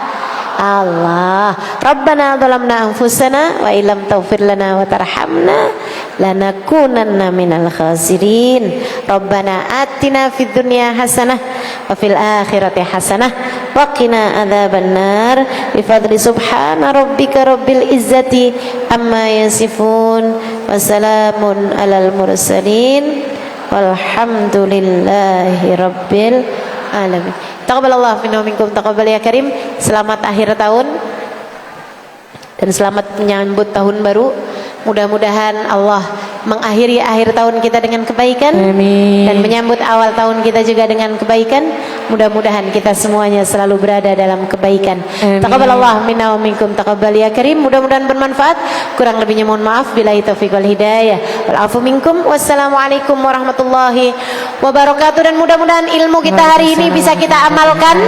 Allah. Rabbana zalamna anfusana wa illam taghfir lana wa tarhamna lanakunanna minal khasirin. Rabbana atina fid dunya hasanah wa fil akhirati hasanah wa qina adzabannar. Bi fadli subhana rabbika rabbil izzati amma yasifun wa salamun alal mursalin walhamdulillahi rabbil alamin. Taqabbalallahu minna wa minkum taqabbal ya karim. Selamat akhir tahun dan selamat menyambut tahun baru. Mudah-mudahan Allah mengakhiri akhir tahun kita dengan kebaikan. Amin. Dan menyambut awal tahun kita juga dengan kebaikan. Mudah-mudahan kita semuanya selalu berada dalam kebaikan. Taqabbalallahu minna wa minkum taqabbal ya karim. Mudah-mudahan bermanfaat. Kurang lebihnya mohon maaf. Billahi taufiq wal hidayah. Wal afu minkum. Wassalamualaikum warahmatullahi wabarakatuh. Dan mudah-mudahan ilmu kita hari ini bisa kita amalkan.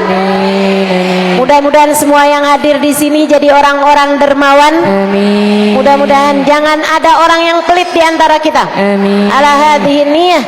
Mudah-mudahan semua yang hadir di sini jadi orang-orang dermawan. Amin. Mudah-mudahan jangan ada orang yang pelit di antara kita. Amin. Ala hadhihi niyah.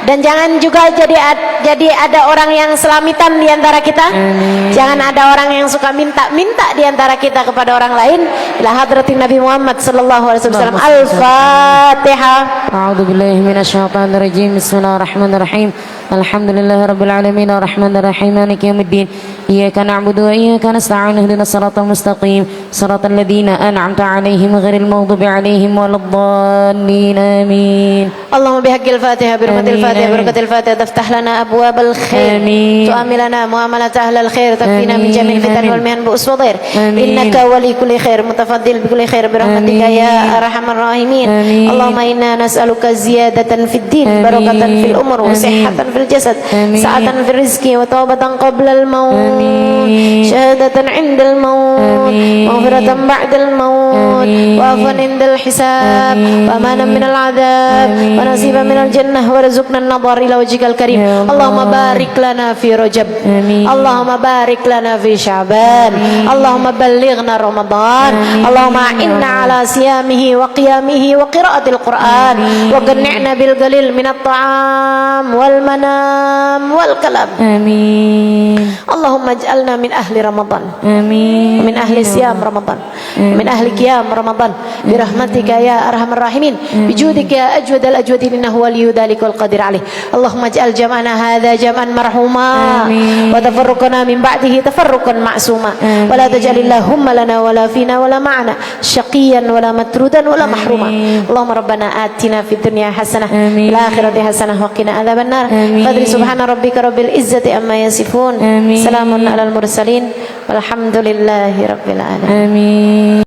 Dan jangan juga jadi ada orang yang selamitan di antara kita. Amin. Jangan ada orang yang suka minta-minta di antara kita kepada orang lain. Ila hadratin Nabi Muhammad sallallahu alaihi wasallam. Al-Fatihah. A'udzu billahi minasyaitonir rajim. Bismillahirrahmanirrahim. Alhamdulillahi rabbil alamin arrahmanir rahim maliki yaumiddin. Iyyaka na'budu wa iyyaka nasta'in ihdinas siratal mustaqim siratal ladzina an'amta 'alaihim ghairil maghdubi 'alaihim waladdallin. Amin. Allahumma bihaqqil Fatihah bi hurmatil Fatihah barakatil Fatihah taftah lana abwabal khair. Tu'amil lana muamalat ahlal khair takfina min jami'il fitan wal mihan bu'us wa dhir. Innaka wali kulli khair mutafaddil bi kulli khair bi rahmatika ya arhamar rahimin. Allahumma inna nas'aluka ziyadatan fid din barakatan fil umur wa sihhatan fil jasad sa'atan fil rizqi wa tawbatan qabla al maut syahadatan 'inda al maut maghfiratan ba'da al maut wa afwan 'inda al hisab wa amanan min al 'adab wa nasiban min al jannah warzuqna an-nadhar ila wajhikal karim. Allahumma barik lana fi Rajab. Allahumma barik lana fi Sya'ban. Allahumma ballighna Ramadan. Allahumma inna ala siyamihi wa qiyamihi wa qiraatil Qur'an wa qanni'na bil qalil min at-ta'am wal manam wal kalam. Amin. Allahumma ij'alna min ahli Ramadan. Amin. Min ahli siyam Ramadan. Min ahli qiyam Ramadan. Bi rahmatika ya arhamar rahimin. Bi judika ya ajwadal ajwadin innahu waliyyu dzalika wal qadir alaih. Allahumma ij'al jam'ana hadza jam'an marhuma wa tafarruqana min ba'dihi tafarruqan ma'suma wa la taj'alillahumma lana wa la fina wa la ma'ana syaqiyan wa la matrudan wa la mahruma. Allahumma rabbana atina fid dunya hasanah fil akhirati hasanah wa qina adzabannar. Fadli subhana rabbika rabbil izzati amma yasifun. Salamun alal mursalin walhamdulillahi rabbil alamin. Amin.